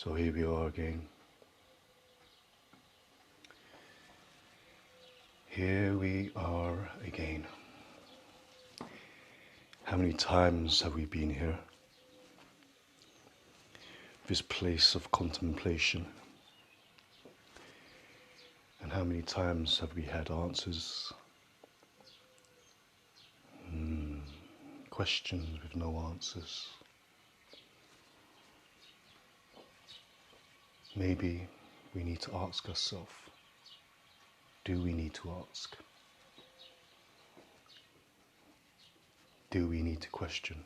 So here we are again. Here we are again. How many times have we been here? This place of contemplation. And how many times have we had answers? Questions with no answers. Maybe we need to ask ourselves, do we need to ask? Do we need to question?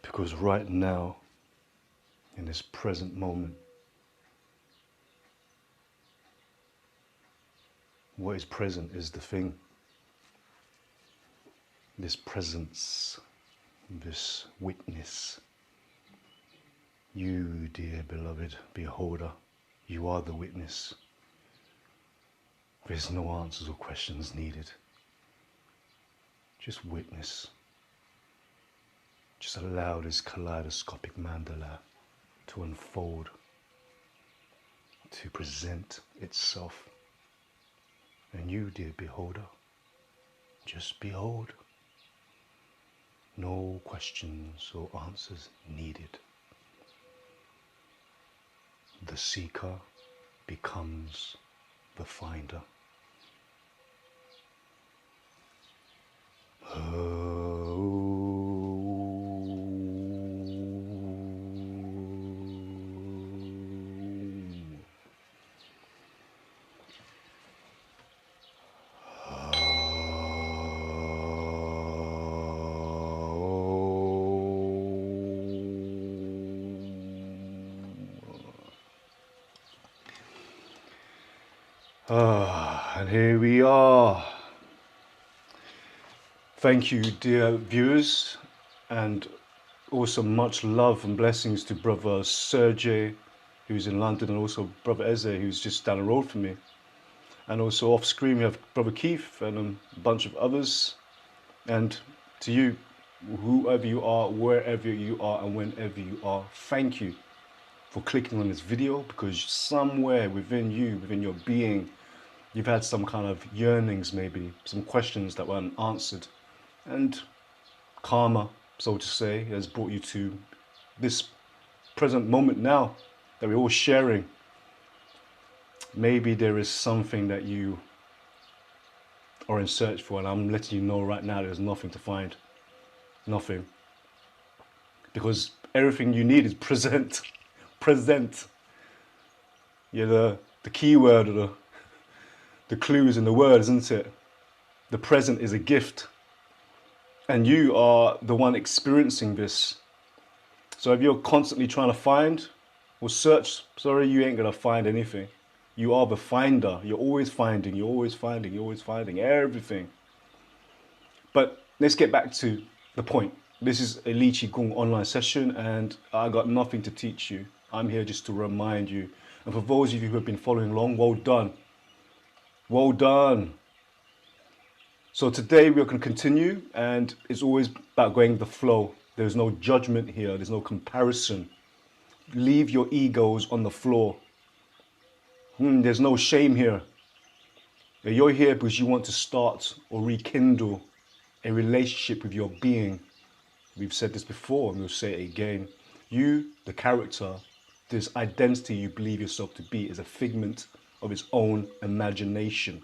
Because right now, in this present moment, what is present is the thing. This presence, this witness. You, dear beloved beholder, you are the witness. There's no answers or questions needed. Just witness. Just allow this kaleidoscopic mandala to unfold, to present itself. And you, dear beholder, just behold. No questions or answers needed. The seeker becomes the finder. And here we are. Thank you, dear viewers, and also much love and blessings to Brother Sergey, who's in London, and also Brother Eze, who's just down the road from me. And also off screen we have Brother Keith and a bunch of others. And to you, whoever you are, wherever you are, and whenever you are, thank you for clicking on this video, because somewhere within you, within your being, you've had some kind of yearnings, maybe some questions that weren't answered, and karma, so to say, has brought you to this present moment now that we're all sharing. Maybe there is something that you are in search for, and I'm letting you know right now there's nothing to find. Nothing. Because everything you need is present. Present. Yeah, the key word or the clue is in the word, isn't it? The present is a gift. And you are the one experiencing this. So if you're constantly trying to find or search, sorry, you ain't going to find anything. You are the finder. You're always finding, you're always finding, you're always finding everything. But let's get back to the point. This is a Ly Chi Gung online session, and I got nothing to teach you. I'm here just to remind you. And for those of you who have been following along, well done. Well done. So today we're going to continue, and it's always about going with the flow. There's no judgment here. There's no comparison. Leave your egos on the floor. There's no shame here. You're here because you want to start or rekindle a relationship with your being. We've said this before, and we'll say it again. You, the character, this identity you believe yourself to be, is a figment of its own imagination.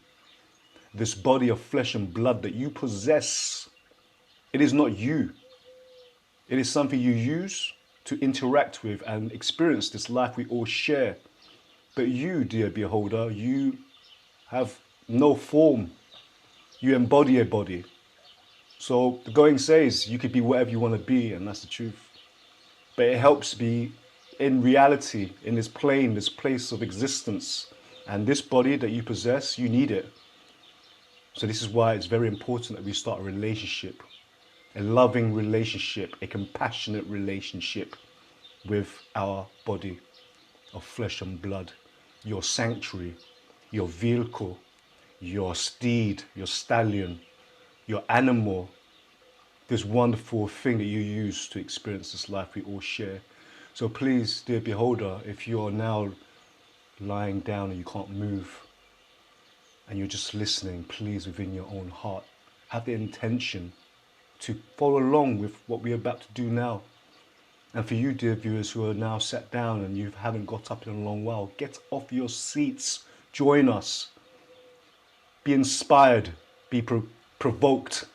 This body of flesh and blood that you possess, it is not you. It is something you use to interact with and experience this life we all share. But you, dear beholder, you have no form. You embody a body. So the going says you could be whatever you want to be, and that's the truth. But it helps be in reality, in this plane, this place of existence. And this body that you possess, you need it. So this is why it's very important that we start a relationship, a loving relationship, a compassionate relationship with our body of flesh and blood, your sanctuary, your vehicle, your steed, your stallion, your animal, this wonderful thing that you use to experience this life we all share. So please, dear beholder, if you are now lying down and you can't move and you're just listening, please, within your own heart, have the intention to follow along with what we're about to do now. And for you, dear viewers, who are now sat down and you haven't got up in a long while, get off your seats, join us, be inspired, be provoked,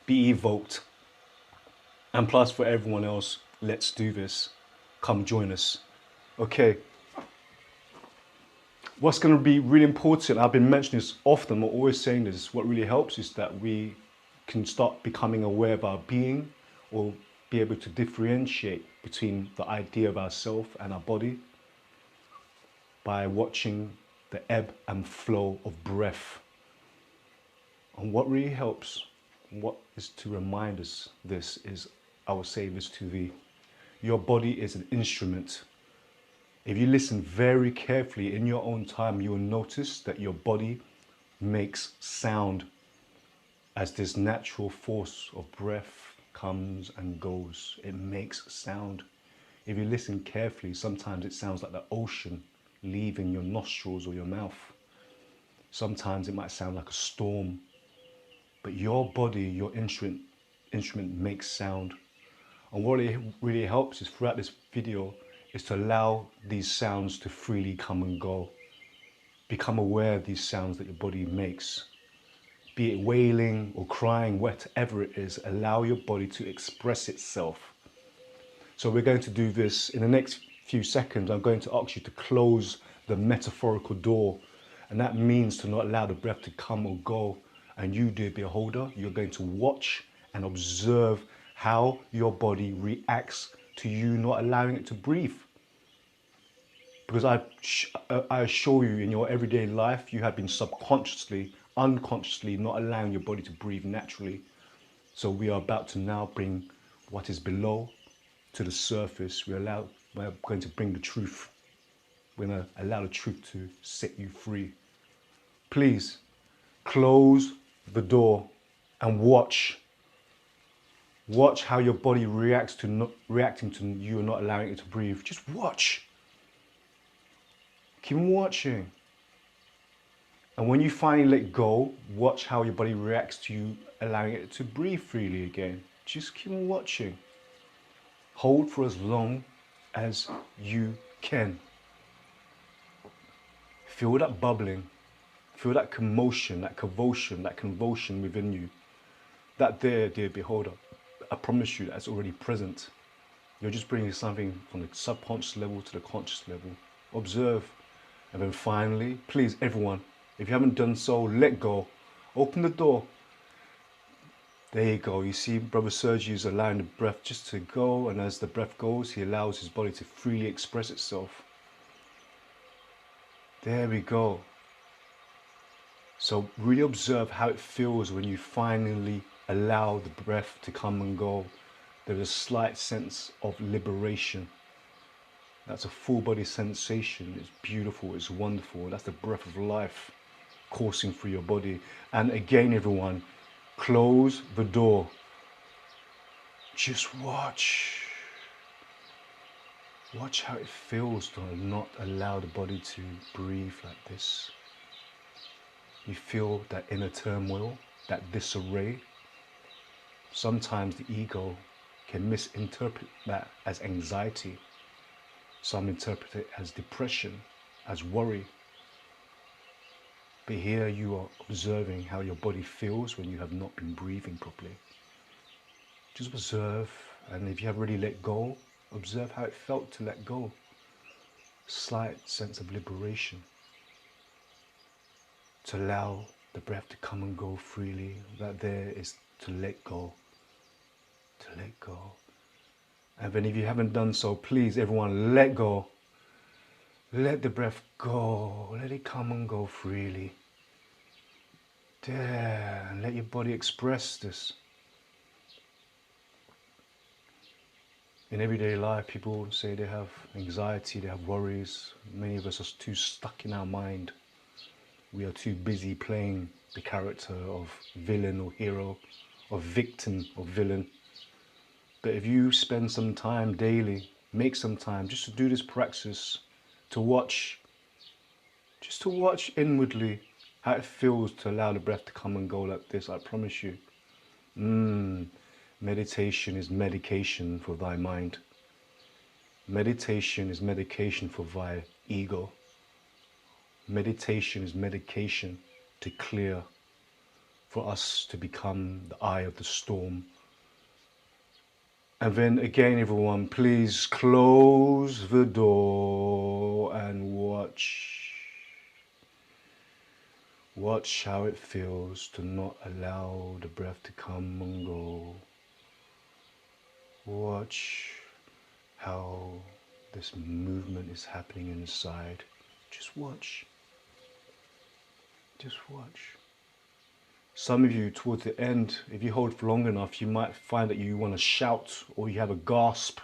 be evoked. And plus, for everyone else, let's do this. Come join us. Okay. What's going to be really important, I've been mentioning this often, I'm always saying this, what really helps is that we can start becoming aware of our being, or be able to differentiate between the idea of ourself and our body by watching the ebb and flow of breath. And what really helps, what is to remind us this is, I will say this to thee, your body is an instrument. If you listen very carefully in your own time, you will notice that your body makes sound as this natural force of breath comes and goes. It makes sound. If you listen carefully, sometimes it sounds like the ocean leaving your nostrils or your mouth. Sometimes it might sound like a storm. But your body, your instrument makes sound. And what it really helps is throughout this video is to allow these sounds to freely come and go. Become aware of these sounds that your body makes. Be it wailing or crying, whatever it is, allow your body to express itself. So we're going to do this in the next few seconds. I'm going to ask you to close the metaphorical door. And that means to not allow the breath to come or go. And you, dear beholder, you're going to watch and observe how your body reacts to you not allowing it to breathe. Because I assure you, in your everyday life, you have been subconsciously, unconsciously not allowing your body to breathe naturally. So we are about to now bring what is below to the surface. We're going to bring the truth. We're going to allow the truth to set you free. Please close the door and watch. Watch how your body reacts to reacting to you not allowing it to breathe. Just watch. Keep watching. And when you finally let go, watch how your body reacts to you allowing it to breathe freely again. Just keep on watching. Hold for as long as you can. Feel that bubbling. Feel that commotion, that convulsion within you. That there, dear beholder, I promise you that's already present. You're just bringing something from the subconscious level to the conscious level. Observe. And then finally, please, everyone, if you haven't done so, let go. Open the door. There you go. You see, Brother Sergi is allowing the breath just to go. And as the breath goes, he allows his body to freely express itself. There we go. So really observe how it feels when you finally allow the breath to come and go. There's a slight sense of liberation. That's a full body sensation. It's beautiful, it's wonderful. That's the breath of life coursing through your body. And again, everyone, close the door. Just watch. Watch how it feels to not allow the body to breathe like this. You feel that inner turmoil, that disarray. Sometimes the ego can misinterpret that as anxiety. Some interpret it as depression, as worry. But here you are observing how your body feels when you have not been breathing properly. Just observe, and if you have already let go, observe how it felt to let go. Slight sense of liberation. to allow the breath to come and go freely. That there is to let go, to let go. And then if you haven't done so, please everyone, let go. Let the breath go, let it come and go freely. There, and let your body express this. In everyday life, people say they have anxiety, they have worries. Many of us are too stuck in our mind. We are too busy playing the character of villain or hero, of victim or villain. But if you spend some time daily, make some time just to do this practice, to watch, just to watch inwardly how it feels to allow the breath to come and go like this, I promise you. Meditation is medication for thy mind. Meditation is medication for thy ego. Meditation is medication to clear, for us to become the eye of the storm. And then again, everyone, please close the door and watch. Watch how it feels to not allow the breath to come and go. Watch how this movement is happening inside. Just watch. Just watch. Some of you, towards the end, if you hold for long enough, you might find that you want to shout, or you have a gasp,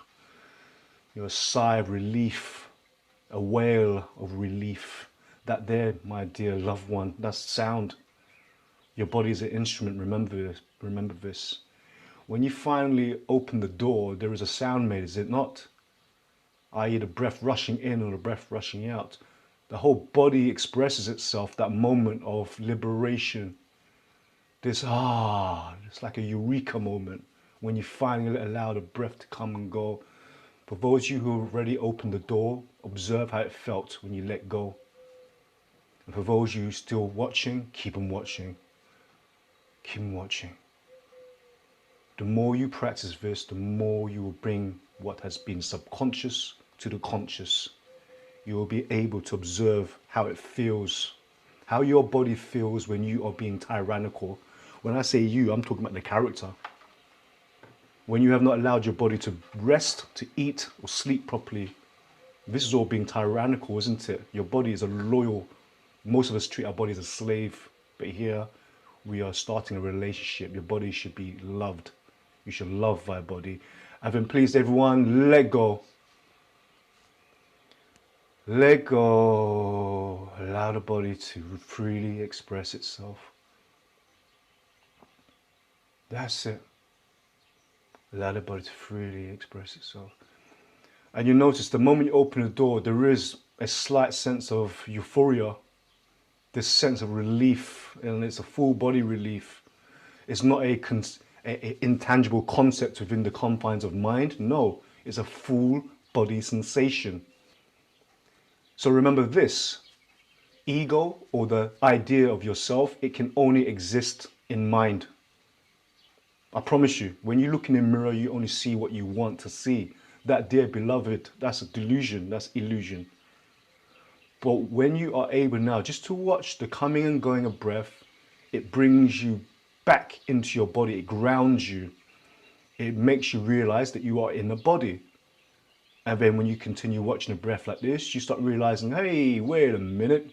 a sigh of relief, a wail of relief. That there, my dear loved one, that's sound. Your body is an instrument, remember this. Remember this. When you finally open the door, there is a sound made, is it not? I.e. the breath rushing in or the breath rushing out. The whole body expresses itself, that moment of liberation. It's like a eureka moment when you finally allow the breath to come and go. For those of you who have already opened the door, observe how it felt when you let go. And for those of you still watching, keep on watching. Keep on watching. The more you practice this, the more you will bring what has been subconscious to the conscious. You will be able to observe how it feels, how your body feels when you are being tyrannical. When I say you, I'm talking about the character. When you have not allowed your body to rest, to eat or sleep properly, this is all being tyrannical, isn't it? Your body is a loyal, most of us treat our body as a slave, but here we are starting a relationship. Your body should be loved. You should love thy body. And then please everyone, let go. Let go. Allow the body to freely express itself. That's it. Allow the body to freely express itself. And you notice the moment you open the door, there is a slight sense of euphoria, this sense of relief, and it's a full body relief. It's not a intangible concept within the confines of mind. No, it's a full body sensation. So remember this, ego or the idea of yourself, it can only exist in mind. I promise you, when you look in the mirror, you only see what you want to see. That, dear beloved, that's a delusion, that's illusion. But when you are able now just to watch the coming and going of breath, it brings you back into your body, it grounds you. It makes you realize that you are in the body. And then when you continue watching the breath like this, you start realizing, hey, wait a minute.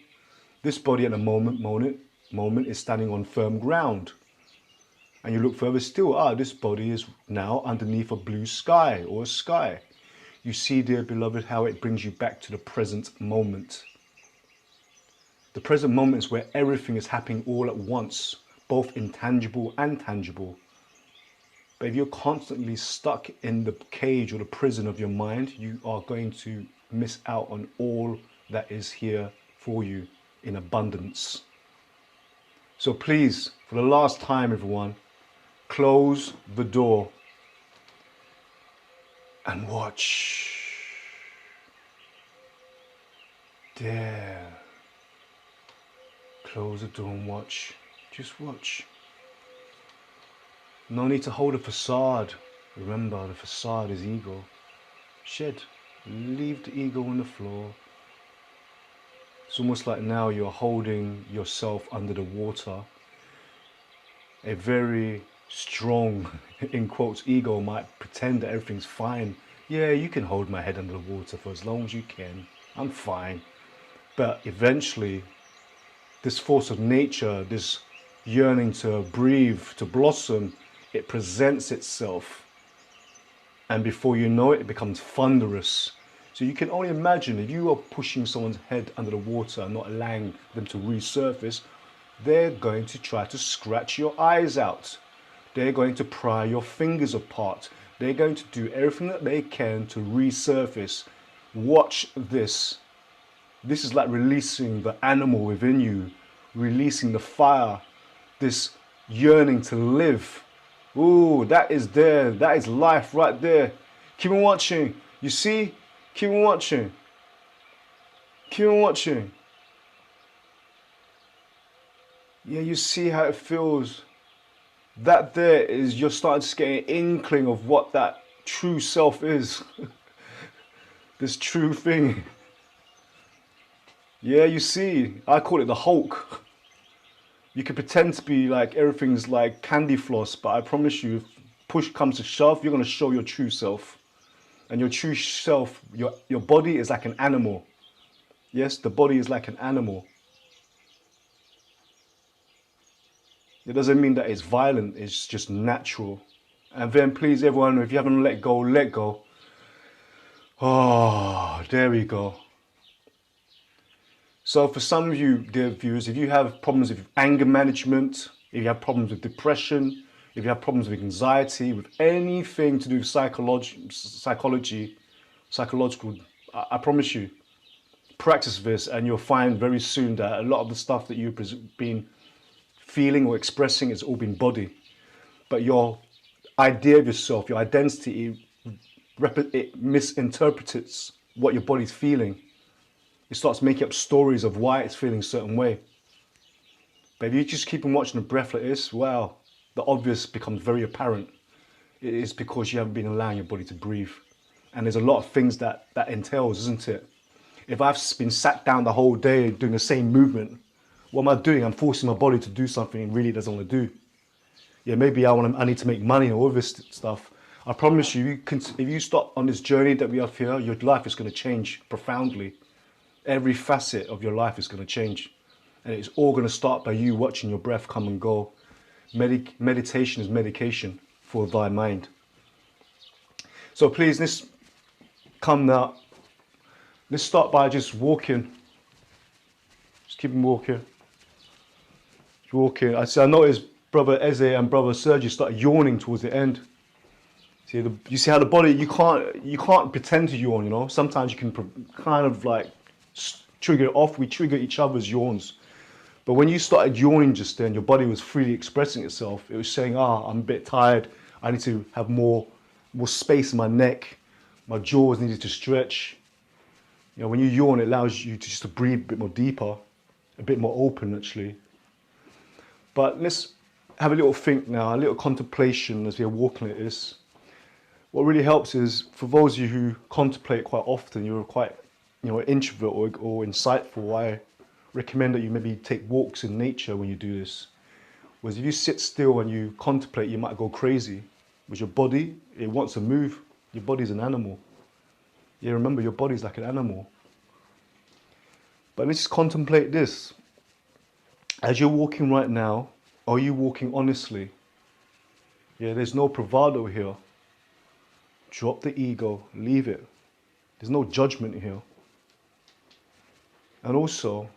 This body at the moment is standing on firm ground. And you look further still, this body is now underneath a blue sky or a sky. You see, dear beloved, how it brings you back to the present moment. The present moment is where everything is happening all at once, both intangible and tangible. But if you're constantly stuck in the cage or the prison of your mind, you are going to miss out on all that is here for you in abundance. So please, for the last time, everyone, close the door and watch. There. Close the door and watch. Just watch. No need to hold a facade. Remember, the facade is ego. Shed. Leave the ego on the floor. It's almost like now you're holding yourself under the water. A very strong, in quotes, ego might pretend that everything's fine. Yeah, you can hold my head under the water for as long as you can. I'm fine. But eventually, this force of nature, this yearning to breathe, to blossom, it presents itself. And before you know it, it becomes thunderous. So you can only imagine if you are pushing someone's head under the water and not allowing them to resurface, they're going to try to scratch your eyes out. They're going to pry your fingers apart. They're going to do everything that they can to resurface. Watch this. This is like releasing the animal within you, releasing the fire, this yearning to live. Ooh, that is there. That is life right there. Keep on watching. You see? Keep on watching. Keep on watching. Yeah, you see how it feels. That there is, you're starting to get an inkling of what that true self is. This true thing. Yeah, you see, I call it the Hulk. You can pretend to be like everything's like candy floss, but I promise you, if push comes to shove, you're gonna show your true self. And your true self, your body is like an animal. Yes, the body is like an animal. It doesn't mean that it's violent, it's just natural. And then please everyone, if you haven't let go, let go. Oh, there we go. So for some of you, dear viewers, if you have problems with anger management, if you have problems with depression, if you have problems with anxiety, with anything to do with psychological, I promise you, practice this and you'll find very soon that a lot of the stuff that you've been feeling or expressing has all been body. But your idea of yourself, your identity, it misinterprets what your body's feeling. It starts making up stories of why it's feeling a certain way. But if you just keep on watching the breath like this, wow, the obvious becomes very apparent. It is because you haven't been allowing your body to breathe. And there's a lot of things that entails, isn't it? If I've been sat down the whole day doing the same movement, what am I doing? I'm forcing my body to do something it really doesn't want to do. Yeah, maybe I need to make money or all this stuff. I promise you, if you start on this journey that we have here, your life is going to change profoundly. Every facet of your life is going to change. And it's all going to start by you watching your breath come and go. Meditation is medication for thy mind. So please, let's come now. Let's start by just walking. Just keep on walking. Just walking. I noticed Brother Eze and Brother Sergi started yawning towards the end. See, you see how the body, you can't pretend to yawn, you know. Sometimes you can kind of like trigger it off. We trigger each other's yawns. But when you started yawning just then, your body was freely expressing itself. It was saying, I'm a bit tired. I need to have more space in my neck. My jaws needed to stretch. You know, when you yawn, it allows you to just to breathe a bit more deeper, a bit more open actually. But let's have a little think now, a little contemplation as we're walking like this. What really helps is, for those of you who contemplate quite often, you're quite, introvert or insightful, I recommend that you maybe take walks in nature when you do this. Whereas if you sit still and you contemplate, you might go crazy. With your body, it wants to move. Your body's an animal. Yeah, remember, your body's like an animal. But let's just contemplate this. As you're walking right now, are you walking honestly? Yeah, there's no bravado here. Drop the ego, leave it. There's no judgment here. And also,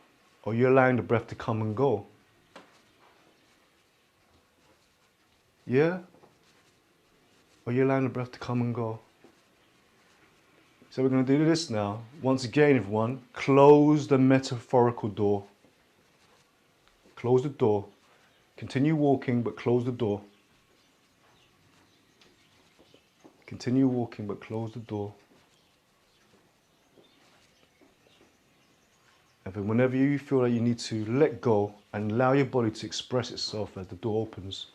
are you allowing the breath to come and go? Yeah? Are you allowing the breath to come and go? So we're going to do this now. Once again, everyone, close the metaphorical door. Close the door. Continue walking, but close the door. Continue walking, but close the door. And then whenever you feel like you need to let go and allow your body to express itself as the door opens.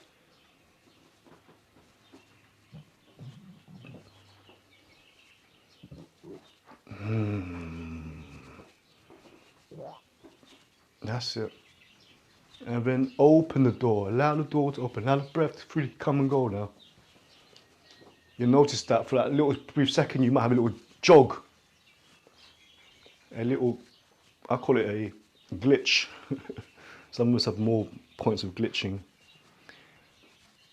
That's it. And then open the door. Allow the door to open. Allow the breath to freely come and go now. You'll notice that for that little brief second, you might have a little jog. A little, I call it a glitch. Some of us have more points of glitching.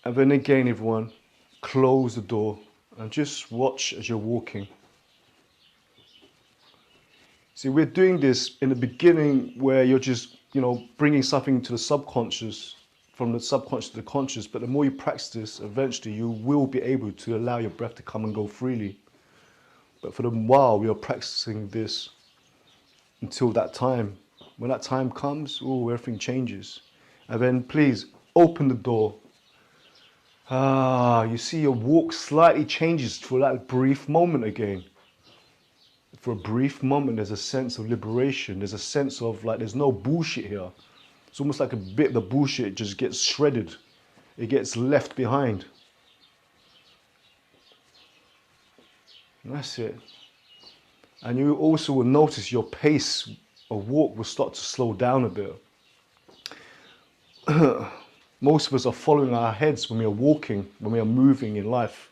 And then again, everyone, close the door and just watch as you're walking. See, we're doing this in the beginning where you're just, bringing something to the subconscious, from the subconscious to the conscious. But the more you practice this, eventually you will be able to allow your breath to come and go freely. But for the while, we are practicing this until that time. When that time comes, everything changes. And then please open the door. You see your walk slightly changes for that brief moment again. For a brief moment, there's a sense of liberation. There's a sense of there's no bullshit here. It's almost like a bit of the bullshit just gets shredded. It gets left behind. And that's it. And you also will notice your pace of walk will start to slow down a bit. Most of us are following our heads when we are walking, when we are moving in life.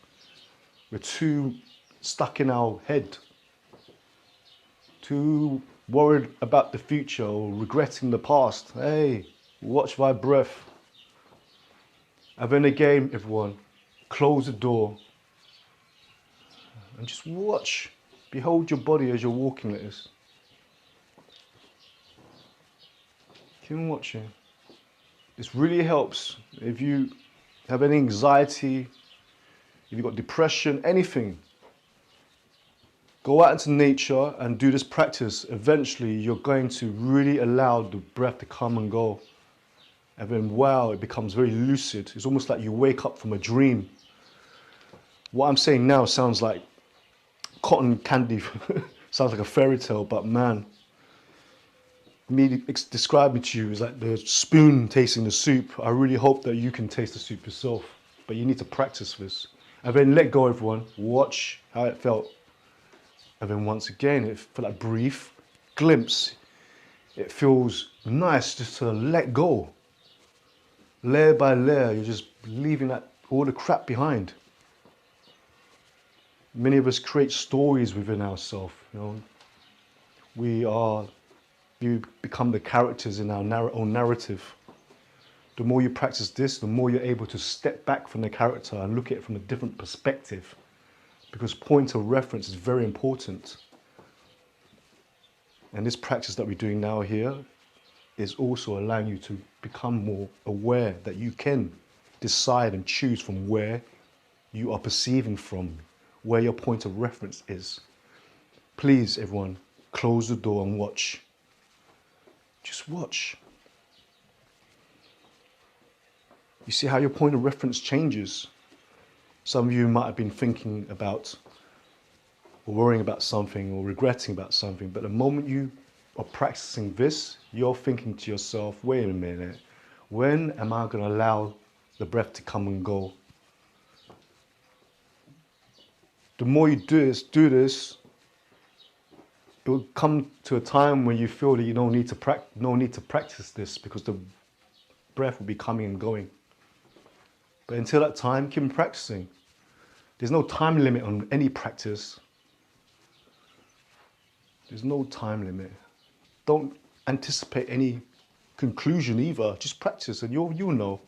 We're too stuck in our head. Too worried about the future or regretting the past. Hey, watch my breath. And then again, everyone, close the door and just watch. Behold your body as you're walking like this. Keep on watching. This really helps if you have any anxiety, if you've got depression, anything. Go out into nature and do this practice. Eventually, you're going to really allow the breath to come and go. And then, wow, it becomes very lucid. It's almost like you wake up from a dream. What I'm saying now sounds like cotton candy. Sounds like a fairy tale, but man, me describing to you is like the spoon tasting the soup. I really hope that you can taste the soup yourself, but you need to practice this. And then let go, everyone. Watch how it felt. And then once again, it felt like a brief glimpse. It feels nice just to let go. Layer by layer, you're just leaving all the crap behind. Many of us create stories within ourselves. You become the characters in our own narrative. The more you practice this, the more you're able to step back from the character and look at it from a different perspective. Because point of reference is very important. And this practice that we're doing now here is also allowing you to become more aware that you can decide and choose from where you are perceiving from, where your point of reference is. Please, everyone, close the door and watch. Just watch. You see how your point of reference changes. Some of you might have been thinking about or worrying about something or regretting about something, but the moment you are practicing this, you're thinking to yourself, wait a minute, when am I going to allow the breath to come and go? The more you do this, it will come to a time when you feel that you no need to practice this because the breath will be coming and going. But until that time, keep on practicing. There's no time limit on any practice. There's no time limit. Don't anticipate any conclusion either. Just practice and you'll know.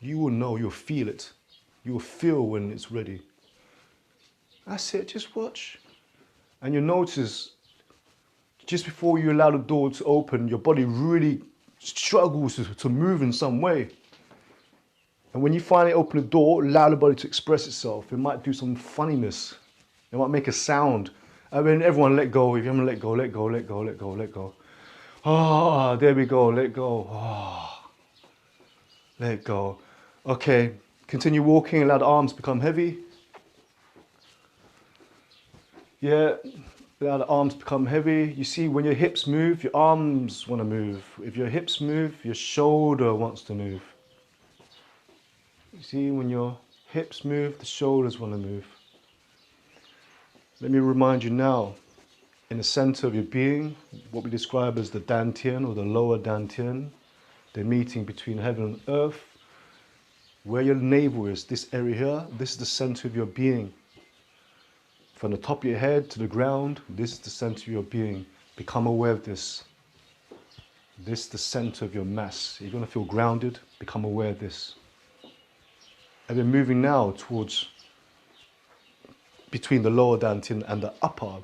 You will know, you'll feel it. You will feel when it's ready. That's it, just watch. And you'll notice, just before you allow the door to open, your body really struggles to move in some way. And when you finally open the door, allow the body to express itself. It might do some funniness. It might make a sound. And then everyone let go. If you haven't let go, let go, let go, let go, let go. Ah, there we go, let go. Ah, let go. Okay, continue walking, allow the arms become heavy. Yeah, allow the arms become heavy. You see, when your hips move, your arms want to move. If your hips move, your shoulder wants to move. You see, when your hips move, the shoulders want to move. Let me remind you now, In the center of your being, what we describe as the dantian or the lower dantian, the meeting between heaven and earth, where your navel is, this area here, this is the center of your being. From the top of your head to the ground, this is the center of your being. Become aware of this. This is the center of your mass. You're going to feel grounded, become aware of this. And then moving now towards between the lower dantian and the upper,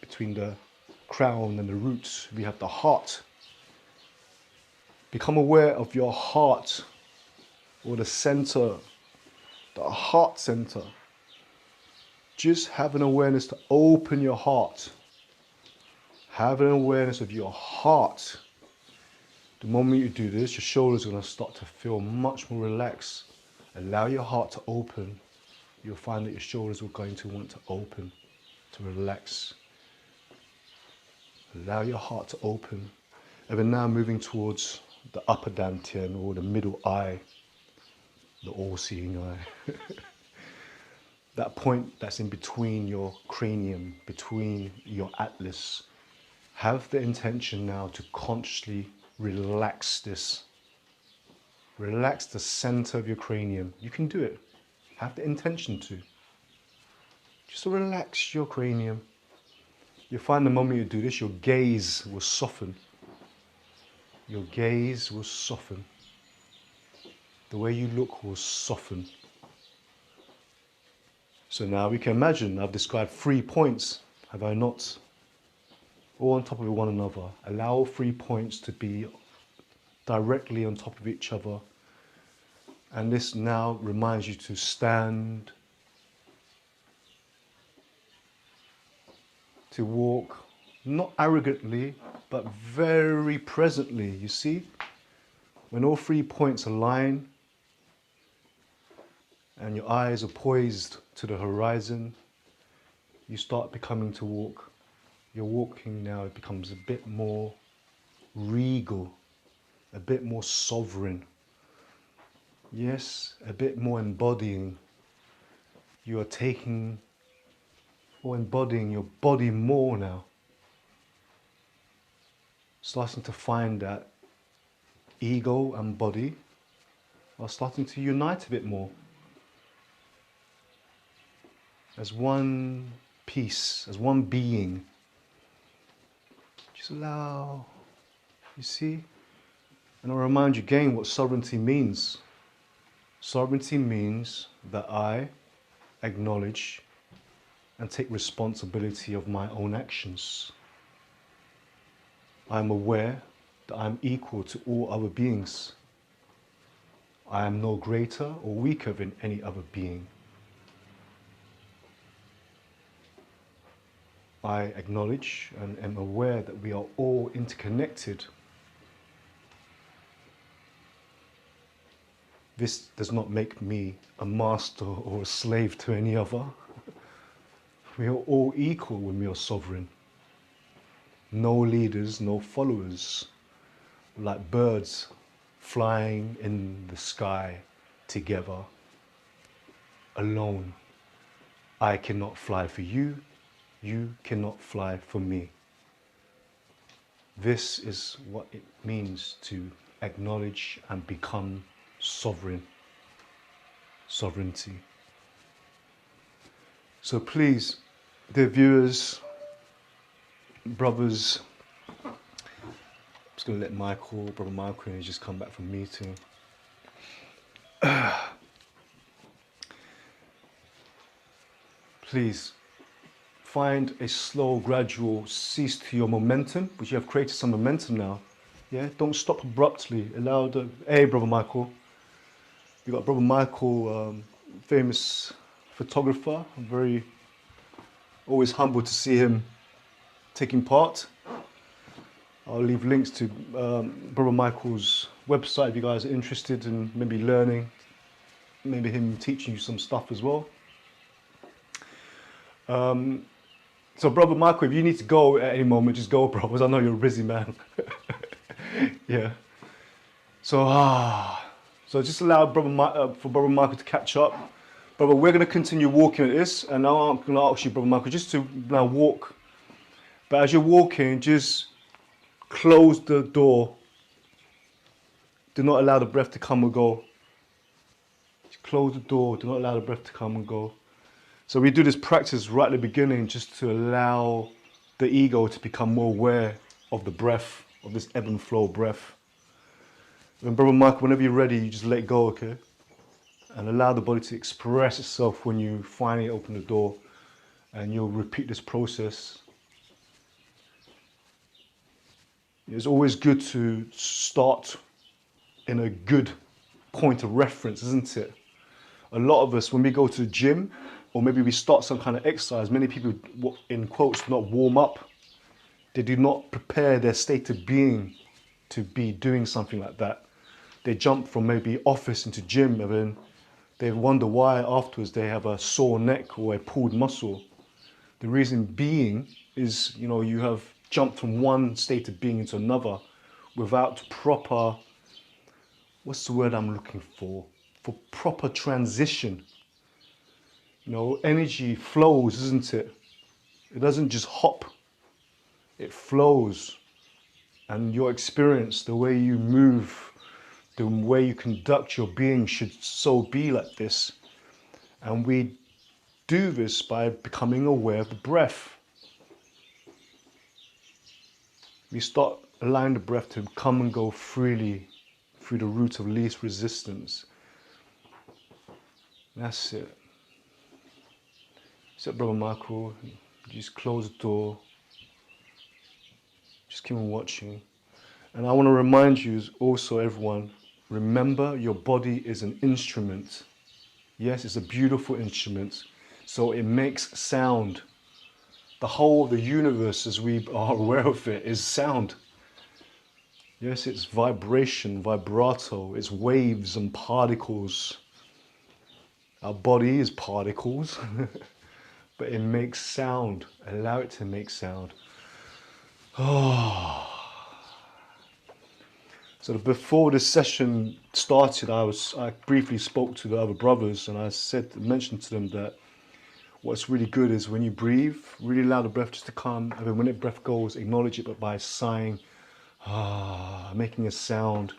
between the crown and the roots, we have the heart. Become aware of your heart, or the center, the heart center. Just have an awareness to open your heart. Have an awareness of your heart. The moment you do this, your shoulders are going to start to feel much more relaxed. Allow your heart to open. You'll find that your shoulders are going to want to open, to relax. Allow your heart to open. And then now moving towards the upper dantian or the middle eye, the all-seeing eye. That point that's in between your cranium, between your atlas. Have the intention now to consciously relax this. Relax the center of your cranium. You can do it. Have the intention to. Just relax your cranium. You'll find the moment you do this, your gaze will soften. Your gaze will soften. The way you look will soften. So now we can imagine, I've described 3 points, have I not? All on top of one another. Allow 3 points to be directly on top of each other. And this now reminds you to stand, to walk, not arrogantly, but very presently, you see? When all 3 points align and your eyes are poised to the horizon, you start becoming to walk. Your walking now becomes a bit more regal, a bit more sovereign. Yes, a bit more embodying. You are taking or embodying your body more now. Starting to find that ego and body are starting to unite a bit more. As one piece, as one being. Just allow, you see? And I'll remind you again what sovereignty means. Sovereignty means that I acknowledge and take responsibility of my own actions. I am aware that I am equal to all other beings. I am no greater or weaker than any other being. I acknowledge and am aware that we are all interconnected. This does not make me a master or a slave to any other. We are all equal when we are sovereign. No leaders, no followers, like birds flying in the sky together, alone. I cannot fly for you, you cannot fly for me. This is what it means to acknowledge and become sovereign. Sovereignty. So please, dear viewers, brothers, I'm just going to let Brother Michael, he's just come back from meeting. Please, find a slow, gradual cease to your momentum, which you have created some momentum now. Yeah, don't stop abruptly. Allow the, hey, Brother Michael. You got Brother Michael, famous photographer. I'm very, always humbled to see him taking part. I'll leave links to Brother Michael's website if you guys are interested in maybe learning, maybe him teaching you some stuff as well. So Brother Michael, if you need to go at any moment, just go, bro, because I know you're a busy man. Yeah. So just allow for Brother Michael to catch up. Brother, we're going to continue walking at this, and now I'm going to ask you, Brother Michael, just to now walk But as you're walking, just close the door. Do not allow the breath to come and go. Just close the door. Do not allow the breath to come and go. So we do this practice right at the beginning just to allow the ego to become more aware of the breath, of this ebb and flow breath. And Brother Michael, whenever you're ready, you just let go, okay? And allow the body to express itself when you finally open the door. And you'll repeat this process. It's always good to start in a good point of reference, isn't it? A lot of us, when we go to the gym, or maybe we start some kind of exercise, many people, in quotes, do not warm up. They do not prepare their state of being to be doing something like that. They jump from maybe office into gym, and then they wonder why afterwards they have a sore neck or a pulled muscle. The reason being is, you have jumped from one state of being into another without proper, what's the word I'm looking for proper transition. Energy flows, isn't it? It doesn't just hop, it flows. And your experience, the way you move, the way you conduct your being should so be like this. And we do this by becoming aware of the breath. We start allowing the breath to come and go freely through the route of least resistance. That's it. So, Brother Michael, just close the door. Just keep on watching. And I want to remind you also, everyone, remember your body is an instrument. Yes, it's a beautiful instrument. So it makes sound. The whole of the universe, as we are aware of it, is sound. Yes, it's vibration, vibrato, it's waves and particles. Our body is particles, but it makes sound. Allow it to make sound. Oh. So before this session started, I briefly spoke to the other brothers, and I mentioned to them that what's really good is when you breathe, really allow the breath just to come, and then when the breath goes, acknowledge it, but by sighing, making a sound.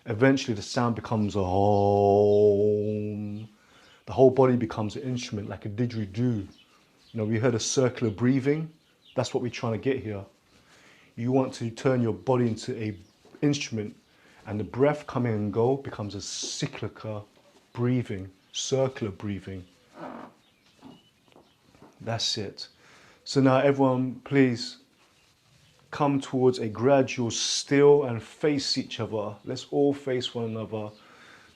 Eventually the sound becomes a home. The whole body becomes an instrument, like a didgeridoo. We heard a circular breathing. That's what we're trying to get here. You want to turn your body into a instrument, and the breath coming and go becomes a cyclical breathing, circular breathing. That's it. So now everyone, please come towards a gradual still and face each other. Let's all face one another.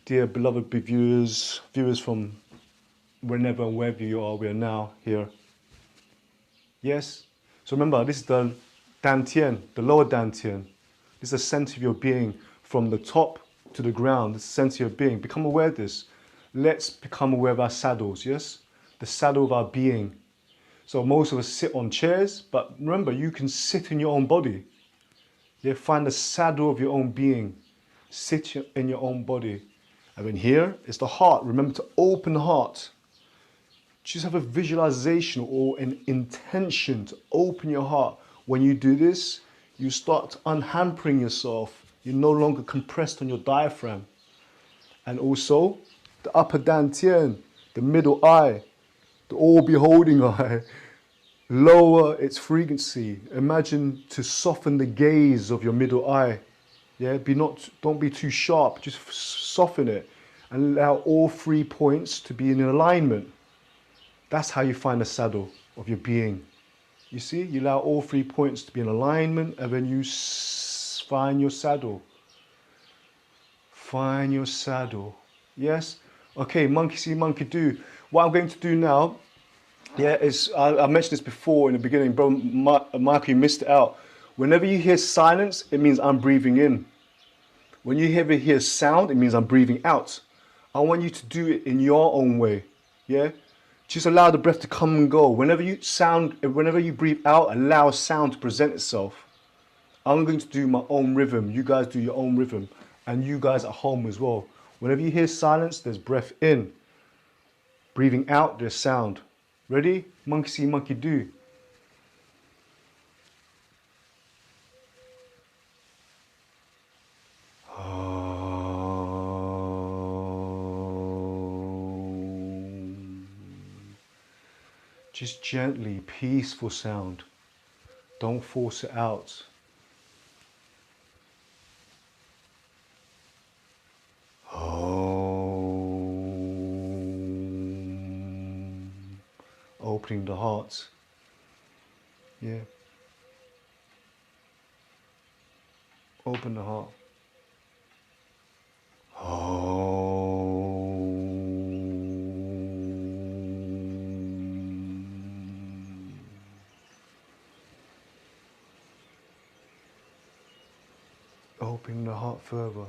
Dear beloved viewers from whenever and wherever you are, we are now here. Yes? So remember, this is the Dantian, the lower Dantian. This is the center of your being, from the top to the ground. This is the center of your being. Become aware of this. Let's become aware of our saddles, yes? The saddle of our being. So most of us sit on chairs, but remember, you can sit in your own body. Yeah, find the saddle of your own being. Sit in your own body. And then here is the heart. Remember to open the heart. Just have a visualization or an intention to open your heart. When you do this, you start unhampering yourself. You're no longer compressed on your diaphragm. And also, the upper dantian, the middle eye, the all-beholding eye, lower its frequency. Imagine to soften the gaze of your middle eye. Yeah, don't be too sharp, just soften it and allow all 3 points to be in alignment. That's how you find the saddle of your being. You see, you allow all 3 points to be in alignment, and then you find your saddle. Find your saddle. Yes? Okay, monkey see, monkey do. What I'm going to do now, is, I mentioned this before in the beginning, bro, Michael, you missed it out. Whenever you hear silence, it means I'm breathing in. When you hear sound, it means I'm breathing out. I want you to do it in your own way. Yeah? Just allow the breath to come and go. Whenever you breathe out, allow sound to present itself. I'm going to do my own rhythm. You guys do your own rhythm. And you guys at home as well. Whenever you hear silence, there's breath in. Breathing out, there's sound. Ready? Monkey see, monkey do. Just gently, peaceful sound. Don't force it out. Opening the heart. Yeah. Open the heart. Opening the heart further.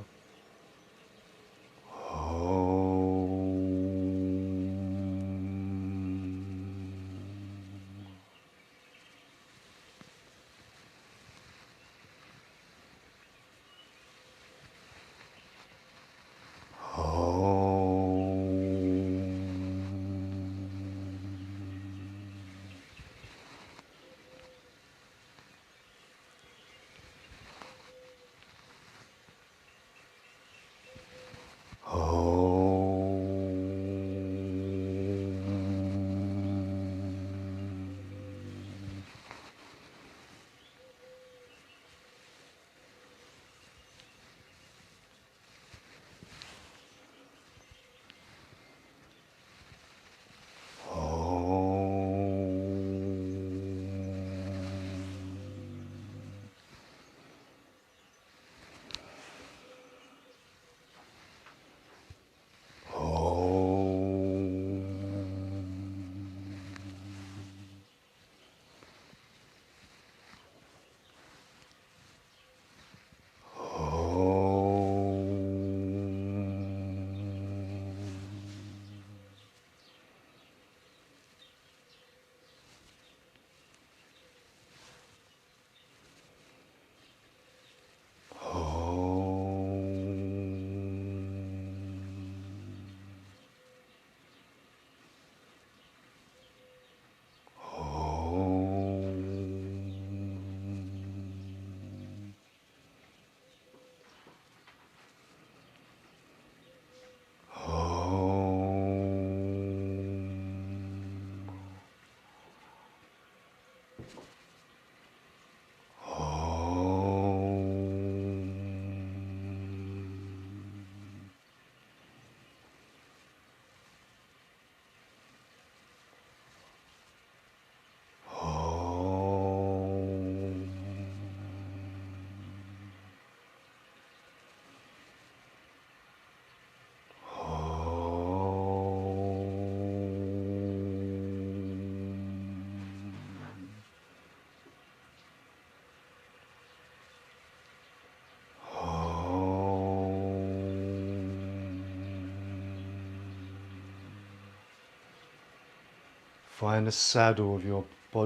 Find the saddle of your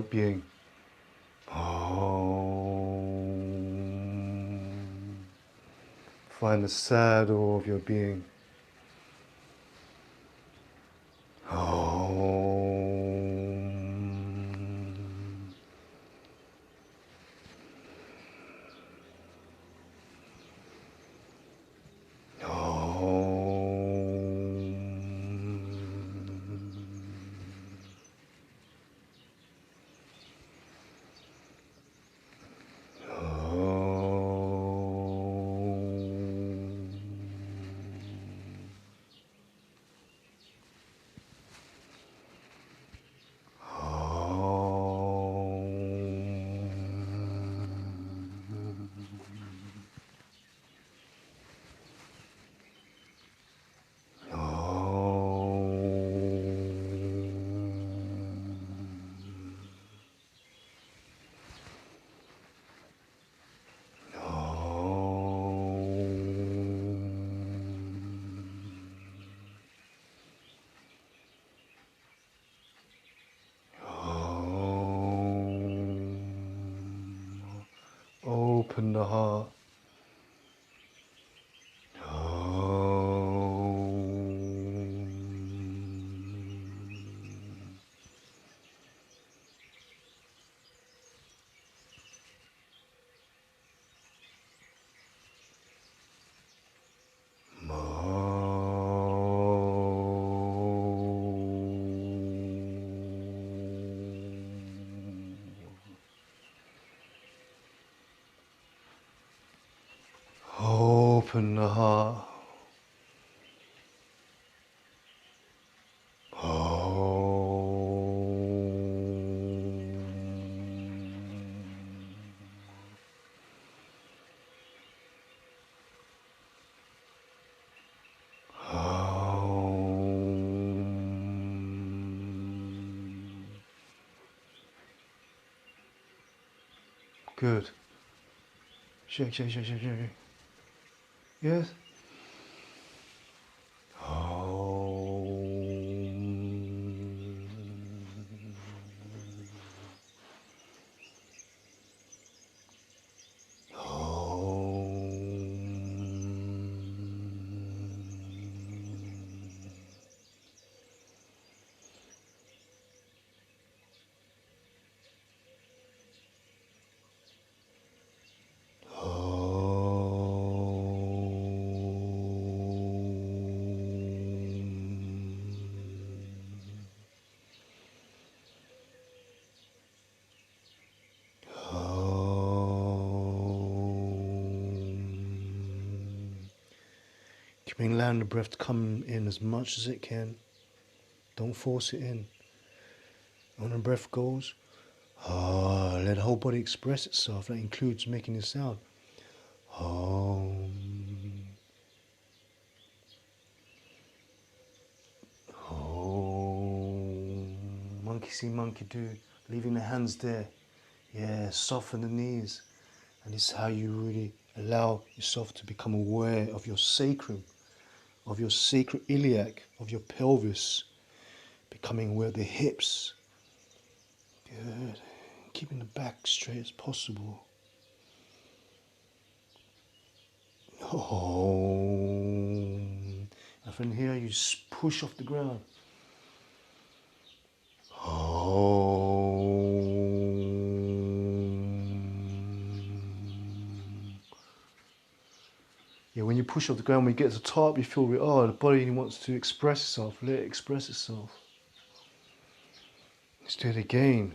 being. Find the saddle of your being. Open the heart. Open the heart. Good. Shake, shake, shake, shake, shake. Yes. Keeping allowing the breath to come in as much as it can. Don't force it in. When the breath goes, let the whole body express itself. That includes making a sound. Monkey see, monkey do. Leaving the hands there. Yeah, soften the knees. And this is how you really allow yourself to become aware of your sacrum, of your sacroiliac, of your pelvis. Becoming aware of the hips. Good. Keeping the back straight as possible. And from here you push off the ground. Yeah, when you push off the ground, when you get to the top, you feel, the body wants to express itself. Let it express itself. Let's do it again.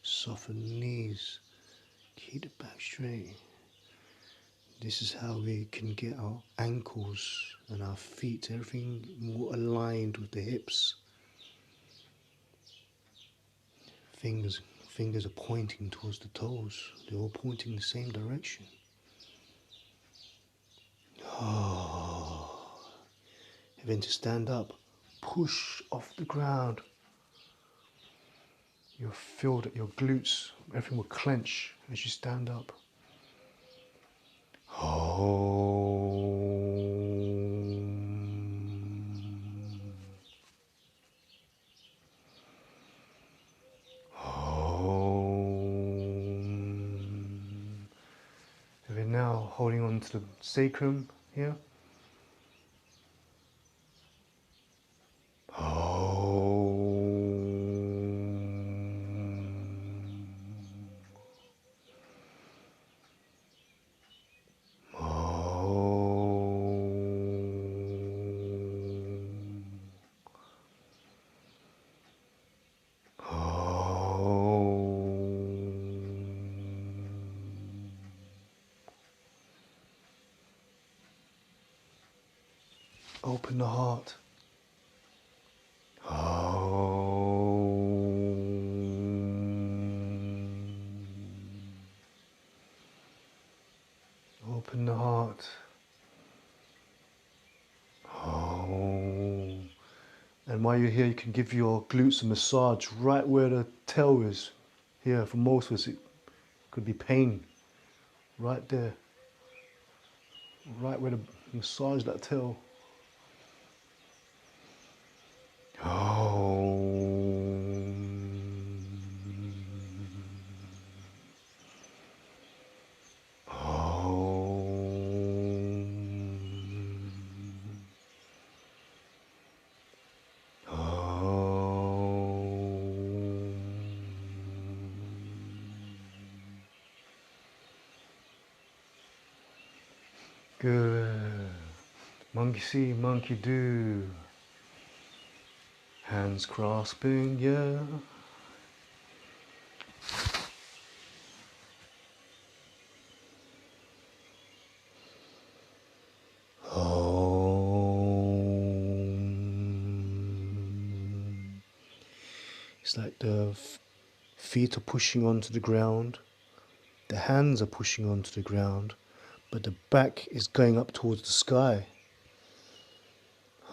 Soften the knees, keep the back straight. This is how we can get our ankles and our feet, everything more aligned with the hips. Fingers are pointing towards the toes. They're all pointing in the same direction. And then to stand up, push off the ground. You'll feel that your glutes, everything will clench as you stand up. And then now holding on to the sacrum here. Open the heart. Open the heart. And while you're here, you can give your glutes a massage right where the tail is. Here, for most of us, it could be pain. Right there. Right where the massage that tail. Good. Monkey see, monkey do. Hands grasping, yeah. Om. It's like the feet are pushing onto the ground, the hands are pushing onto the ground, but the back is going up towards the sky.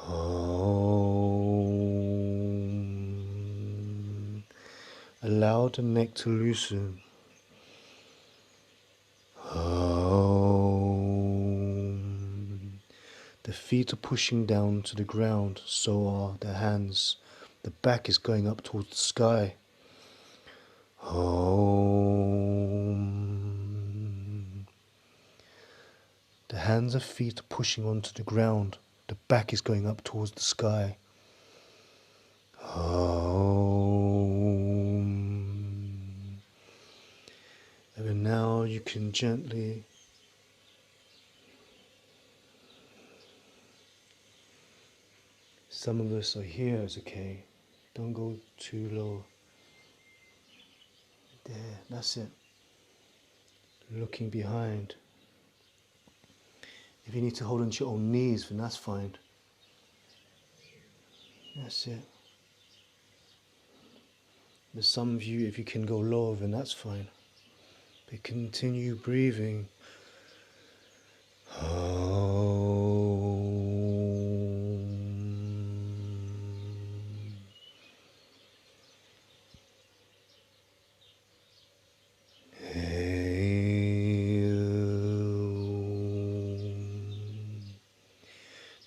Om. Allow the neck to loosen. Om. The feet are pushing down to the ground, so are the hands. The back is going up towards the sky. Om. The hands and feet are pushing onto the ground. The back is going up towards the sky. Om. And now you can gently some of us are here, it's okay. Don't go too low. There, that's it. Looking behind. If you need to hold onto your own knees, then that's fine. That's it. But some of you, if you can go lower, then that's fine. But continue breathing.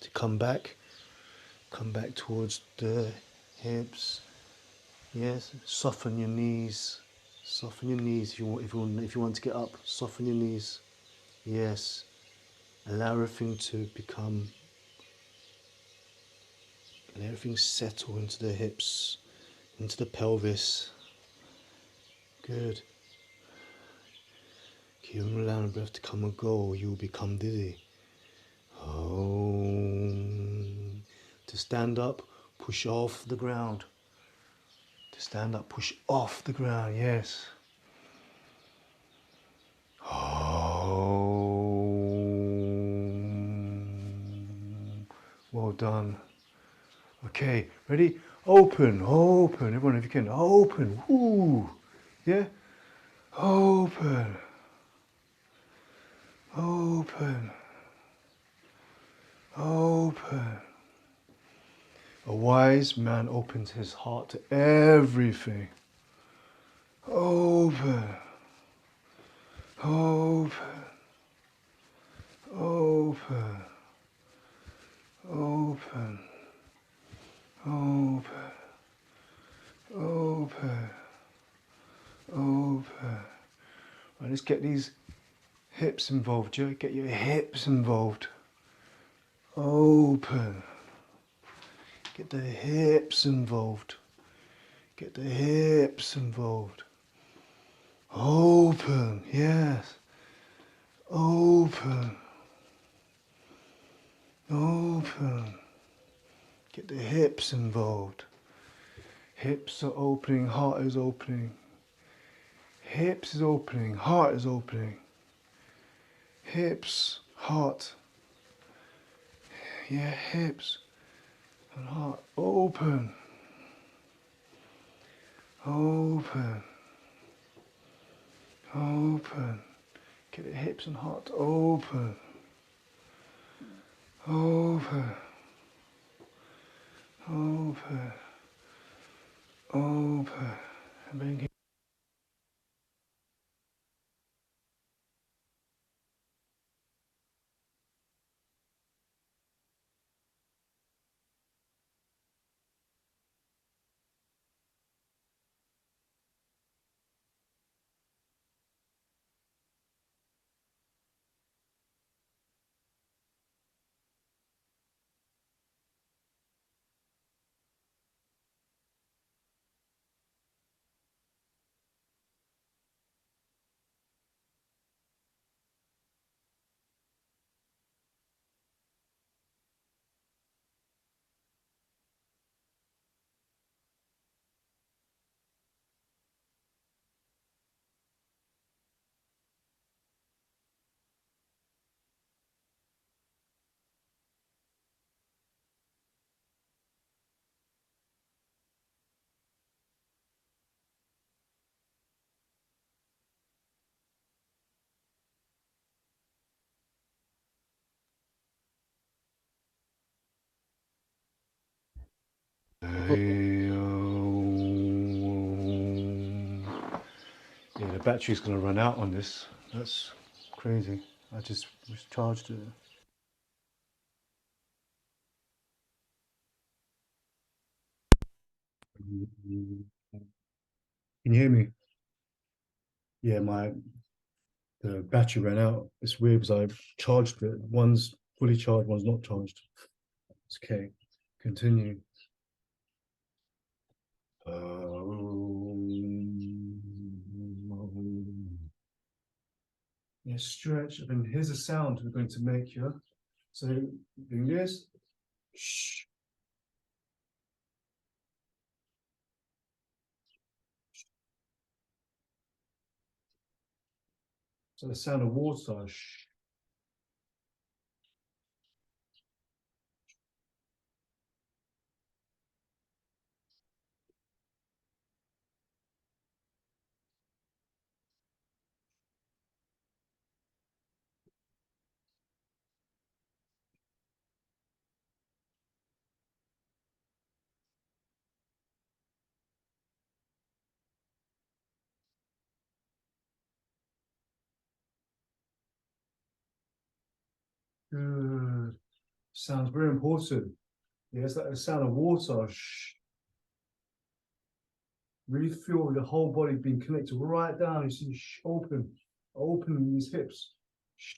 To come back towards the hips. Yes, soften your knees. Soften your knees if you want to get up. Soften your knees. Yes. Allow everything to let everything settle into the hips, into the pelvis. Good. Keep allowing the breath to come and go, you will become dizzy. Om. To stand up, push off the ground. To stand up, push off the ground, yes. Om. Well done. Okay, ready? Open, open. Everyone, if you can, open. Woo. Yeah? Open. Open. Open. A wise man opens his heart to everything. Open. Open. Open. Open. Open. Open. Open. Right, let's get these hips involved, Joe. Get your hips involved. Open. Get the hips involved. Get the hips involved. Open, yes. Open. Open. Get the hips involved. Hips are opening, heart is opening. Hips is opening, heart is opening. Hips, heart. Yeah, hips and heart. Open. Open. Open. Get the hips and heart open. Open. Open. Open. And bring Yeah, the battery's gonna run out on this. That's crazy. I just charged it. Can you hear me? Yeah, the battery ran out. It's weird because I've charged it. One's fully charged, one's not charged. It's okay. Continue. Yeah, stretch. And then here's a sound we're going to make here. So doing this. Shh. So the sound of water. Shh. Good. Sounds very important. Yeah, it's like the sound of water. Shh. Really feel the whole body being connected right down. You see, shh, open these hips. Shh.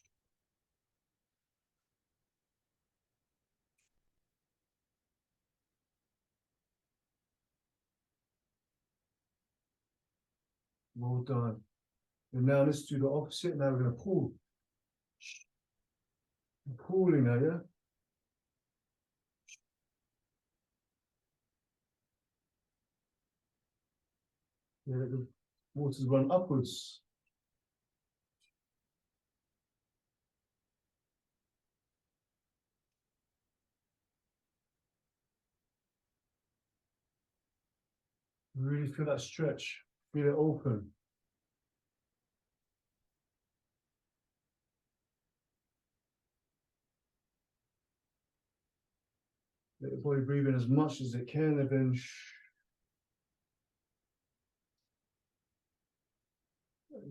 Well done. And now let's do the opposite. Now we're going to pull. Shh. Pulling now, yeah? Yeah, let the waters run upwards. Really feel that stretch. Feel it open. Let the body breathe in as much as it can, and then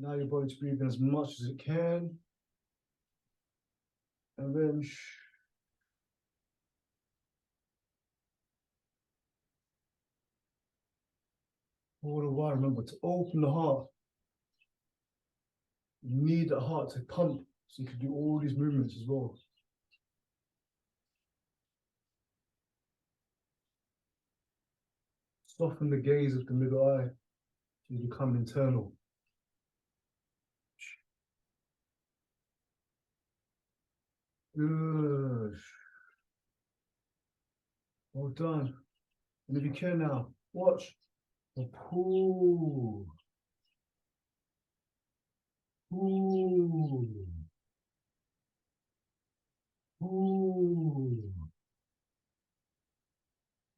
now your body's breathing as much as it can, and then all the while remember to open the heart. You need the heart to pump so you can do all these movements as well. Soften the gaze of the middle eye so you become internal. Good. Well done. And if you can now, watch. Pull. Pull. Pull.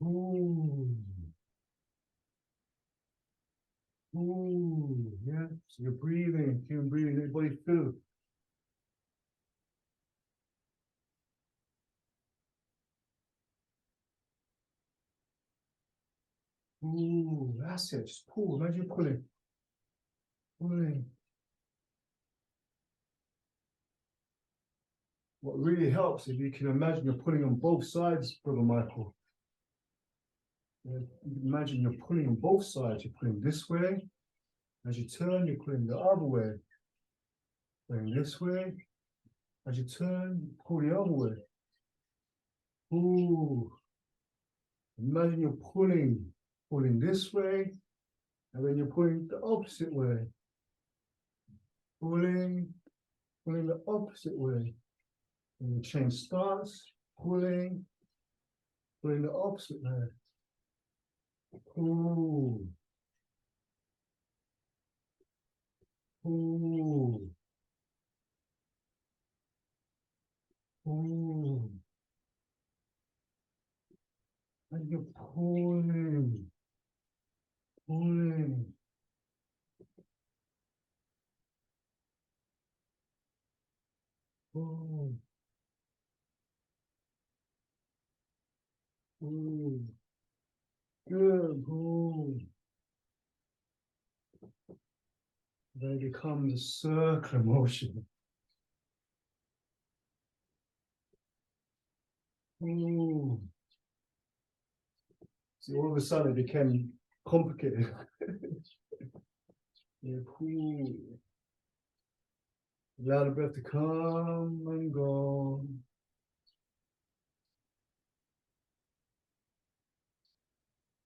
Pull. Pull. Yeah. So you're breathing, keep breathing, everybody feel. Pull. That's it. Just pull. Imagine pulling. Pulling. What really helps if you can imagine you're pulling on both sides, Brother Michael. Yeah, imagine you're pulling on both sides. You're pulling this way. As you turn, you're pulling the other way. Pulling this way. As you turn, you pull the other way. Ooh. Imagine you're pulling this way, and then you're pulling the opposite way. Pulling, pulling the opposite way. And you change stance, pulling, pulling the opposite way. Pull, pull, pull. And you're pulling, pulling. Pull, pull. turn. Ooh. Then it becomes a circular motion. Ooh. See, all of a sudden it became complicated. Yeah, cool. Allow the breath to come and go.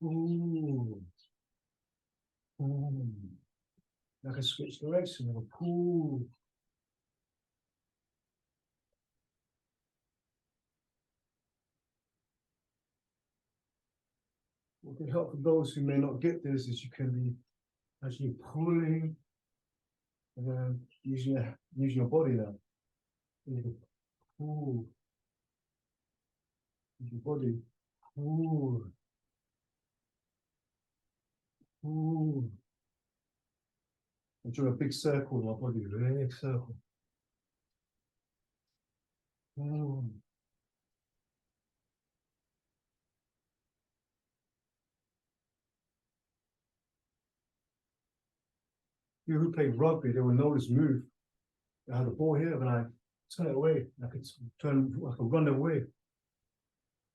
Ooh. Ooh. I can switch direction. Cool. What can help for those who may not get this is you can be actually pulling and then using your body now. You can pull with your body. Pull. Pull. I draw a big circle in my body, a big circle. Pull. People who play rugby, they will know this move. I have the ball here, and I turn it away. I could run away.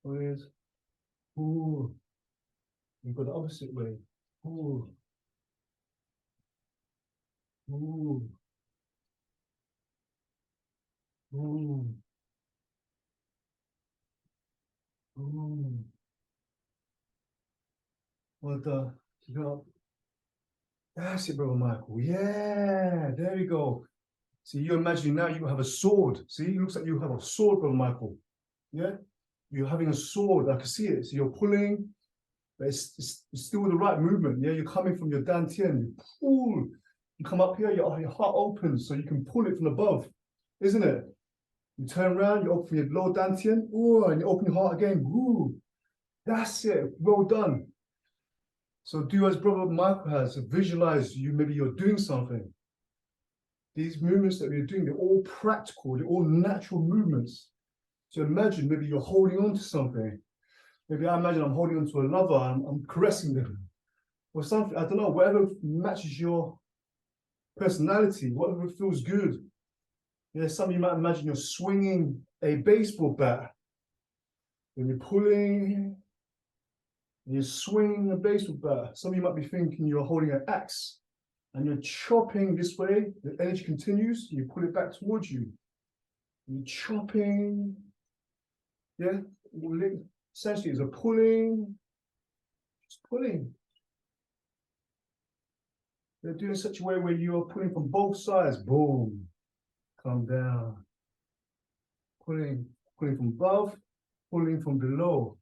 Whereas, ooh, you go the opposite way. Ooh, ooh, ooh, ooh. What the? You know, that's it, brother Michael. Yeah, there we go. See, you imagine now you have a sword. See, it looks like you have a sword, brother Michael. Yeah, you're having a sword. I can see it. So you're pulling, but it's still the right movement. Yeah, you're coming from your dantian. You pull. You come up here. Your heart opens, so you can pull it from above, isn't it? You turn around. You open your low dantian. Ooh, and you open your heart again. Ooh, that's it. Well done. So do as brother Michael has. Visualize you. Maybe you're doing something. These movements that we're doing, they're all practical. They're all natural movements. So imagine maybe you're holding on to something. Maybe I imagine I'm holding on to a lover, I'm caressing them. Or something, I don't know, whatever matches your personality, whatever feels good. Yeah, some of you might imagine you're swinging a baseball bat. When you're pulling, and you're swinging a baseball bat. Some of you might be thinking you're holding an axe and you're chopping this way, the energy continues, you pull it back towards you. You're chopping, yeah, essentially it's a pulling, just pulling. They're doing it in such a way where you're pulling from both sides, boom, come down. Pulling from above, pulling from below.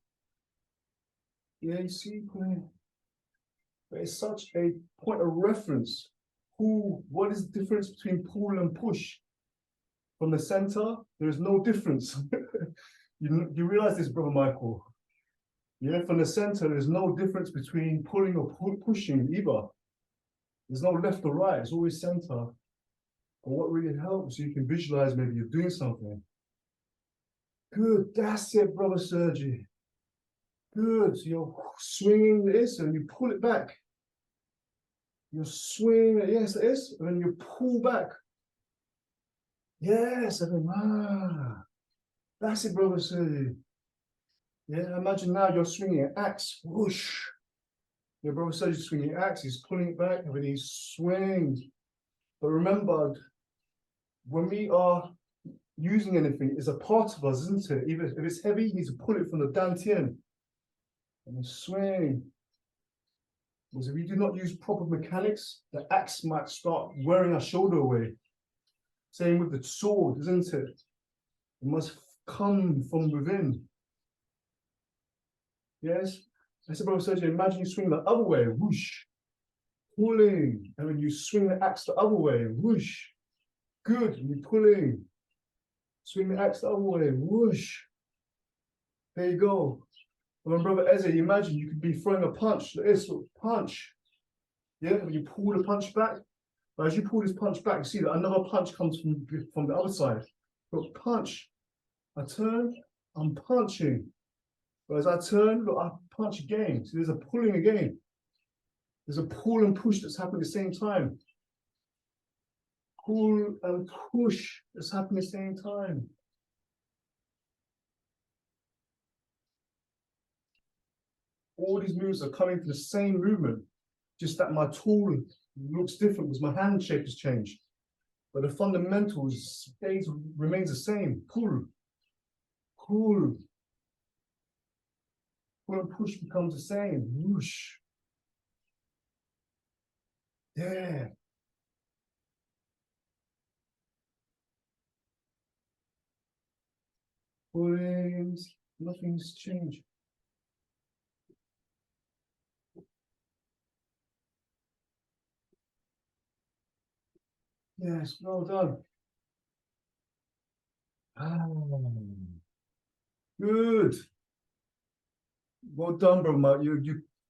Yeah, you see, pulling. But it's such a point of reference. What is the difference between pull and push? From the center, there is no difference. You realize this, brother Michael? Yeah, from the center, there's no difference between pulling or pushing either. There's no left or right, it's always center. But what really helps, you can visualize maybe you're doing something. Good, that's it, brother Sergi. Good, so you're swinging this and you pull it back. You're swinging, yes, it is, and then you pull back. Yes, and then, that's it, brother Sergi. Yeah, imagine now you're swinging an axe, whoosh. Your brother Sergi's swinging an axe, he's pulling it back, and then he swings. But remember, when we are using anything, it's a part of us, isn't it? Even if it's heavy, you need to pull it from the dantian and swing. Because if we do not use proper mechanics, the axe might start wearing our shoulder away. Same with the sword, isn't it? It must come from within. Yes? I said, brother Sergio, imagine you swing the other way, whoosh, pulling, and when you swing the axe the other way, whoosh, good, and you're pulling, swing the axe the other way, whoosh. There you go. And when brother Eze, imagine you could be throwing a punch, like this, punch. Yeah, when you pull the punch back, but as you pull this punch back, you see that another punch comes from the other side. But punch, I turn, I'm punching. But as I turn, look, I punch again. So there's a pulling again. There's a pull and push that's happening at the same time. Pull and push that's happening at the same time. All these moves are coming from the same movement, just that my tool looks different because my hand shape has changed. But the fundamentals remains the same. Pull, pull, pull and push becomes the same. Whoosh. Yeah. Pulling, nothing's changed. Yes, well done. Ah, good. Well done, brother Mark.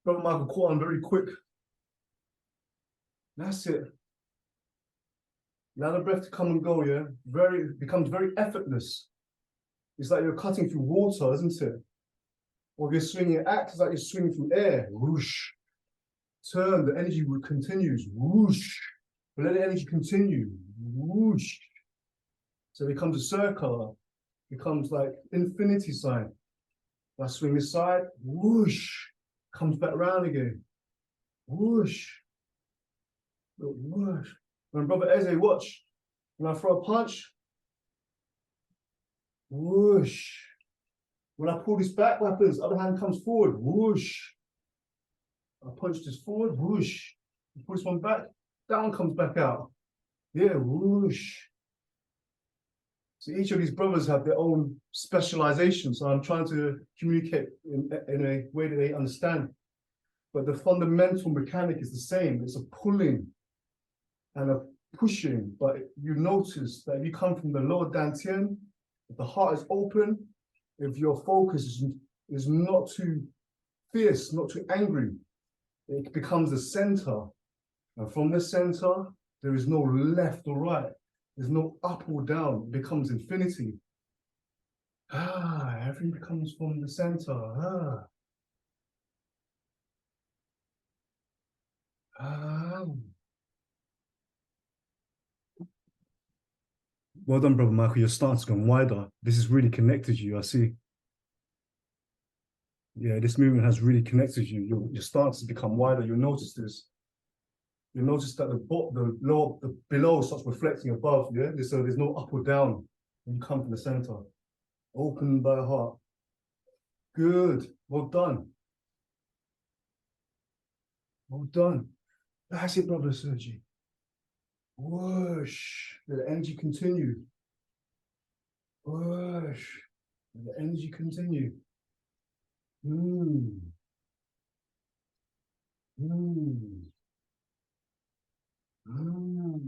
Brother Michael caught on very quick. That's it. Allow the breath to come and go, yeah? Becomes very effortless. It's like you're cutting through water, isn't it? Or if you're swinging, it acts like you're swinging through air. Whoosh. Turn, the energy continues. Whoosh. But let the energy continue. Whoosh. So it becomes a circle. It becomes like infinity sign. I swing this side, whoosh. Comes back round again. Whoosh. Look, whoosh. When Brother Eze, watch. When I throw a punch, whoosh. When I pull this back, what happens? Other hand comes forward, whoosh. I punch this forward, whoosh. I pull this one back, that one comes back out. Yeah, whoosh. So each of these brothers have their own specialization. So I'm trying to communicate in a way that they understand. But the fundamental mechanic is the same. It's a pulling and a pushing. But you notice that if you come from the lower dantian, if the heart is open, if your focus is not too fierce, not too angry, it becomes the center. And from the center, there is no left or right. There's no up or down. It becomes infinity. Everything comes from the center. Well done, Brother Michael. Your stance gone wider. This has really connected you, I see. Yeah, this movement has really connected you. Your stance has become wider. You'll notice this. You'll notice that the below starts reflecting above, yeah? So there's no up or down when you come from the center. Open by the heart. Good. Well done. Well done. That's it, Brother Sergi. Whoosh. Let the energy continue. Whoosh. Let the energy continue. Mm. Mm. Mm.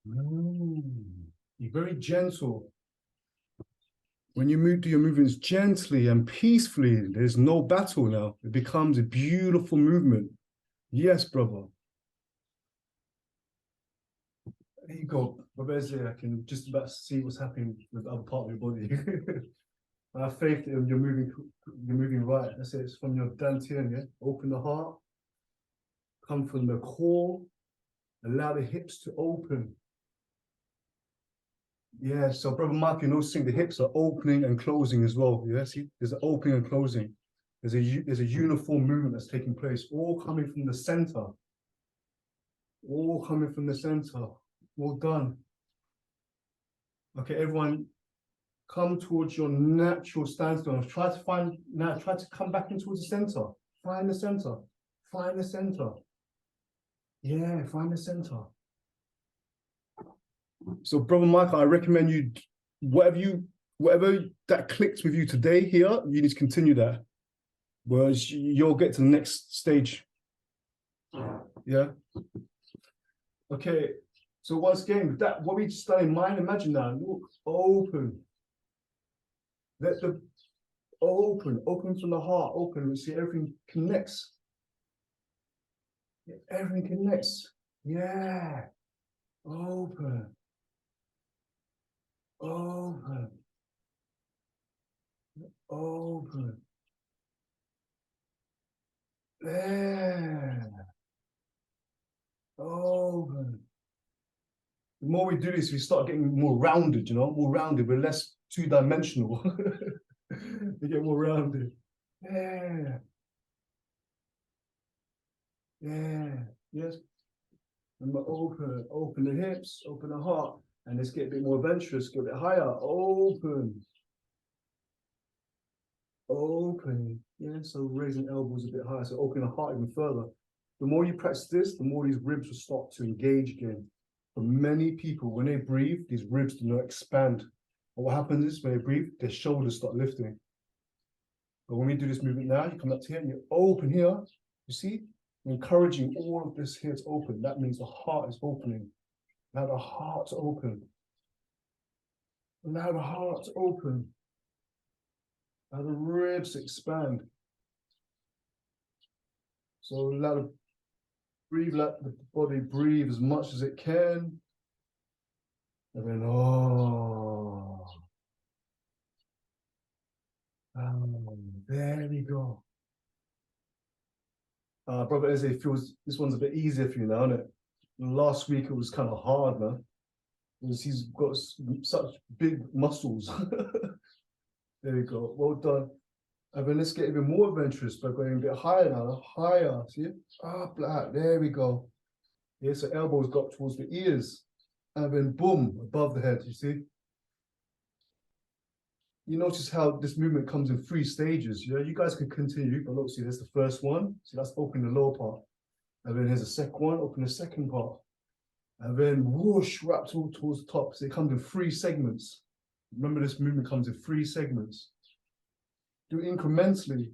Mm. You're very gentle. When you do your movements gently and peacefully, there's no battle now. It becomes a beautiful movement. Yes, brother. There you go. I can just about see what's happening with the other part of your body. I have faith that you're moving right. That's it. It's from your dantian, yeah? Open the heart. Come from the core. Allow the hips to open. Yeah, so Brother Mark, you noticing the hips are opening and closing as well. Yeah, see, there's an opening and closing. There's a uniform movement that's taking place, all coming from the center. All coming from the center. Well done. Okay, everyone, come towards your natural standstill. Try to come back in towards the center. Find the center. Find the center. Yeah, find the center. So, Brother Michael, I recommend you, whatever that clicked with you today here, you need to continue that. Whereas you'll get to the next stage. Yeah. Okay. So once again, what we just done in mind, imagine now, look, open. Let the open from the heart, open. We see everything connects. Everything connects. Yeah. Open. Open. open. There. Open. The more we do this, we start getting more rounded, more rounded. We're less two-dimensional. We get more rounded. Yeah. Yeah. Yes. Remember, open the hips, open the heart, and let's get a bit more adventurous, get a bit higher. Open. Yeah, so raising elbows a bit higher, so open the heart even further. The more you practice this, the more these ribs will start to engage again. For many people, when they breathe, these ribs do not expand. And what happens is when they breathe, their shoulders start lifting. But when we do this movement now, you come up to here and you open here. You see? You're encouraging all of this here to open. That means the heart is opening. Allow the heart to open. Allow the heart to open. Allow the ribs to expand. So allow the breathe, let the body breathe as much as it can. And then, there we go. Brother Eze feels this one's a bit easier for you now, isn't it? Last week it was kind of hard, man. He's got such big muscles. There we go. Well done. And then let's get even more adventurous by going a bit higher now. Higher. See? Up like that. There we go. Yeah, so elbows got towards the ears. And then boom, above the head, you see? You notice how this movement comes in 3 stages. You guys can continue, but look, see, there's the first one. See, that's open the lower part. And then here's the second one, open the second part. And then whoosh, wrapped all towards the top. So it comes in 3 segments. Remember, this movement comes in 3 segments. Do it incrementally.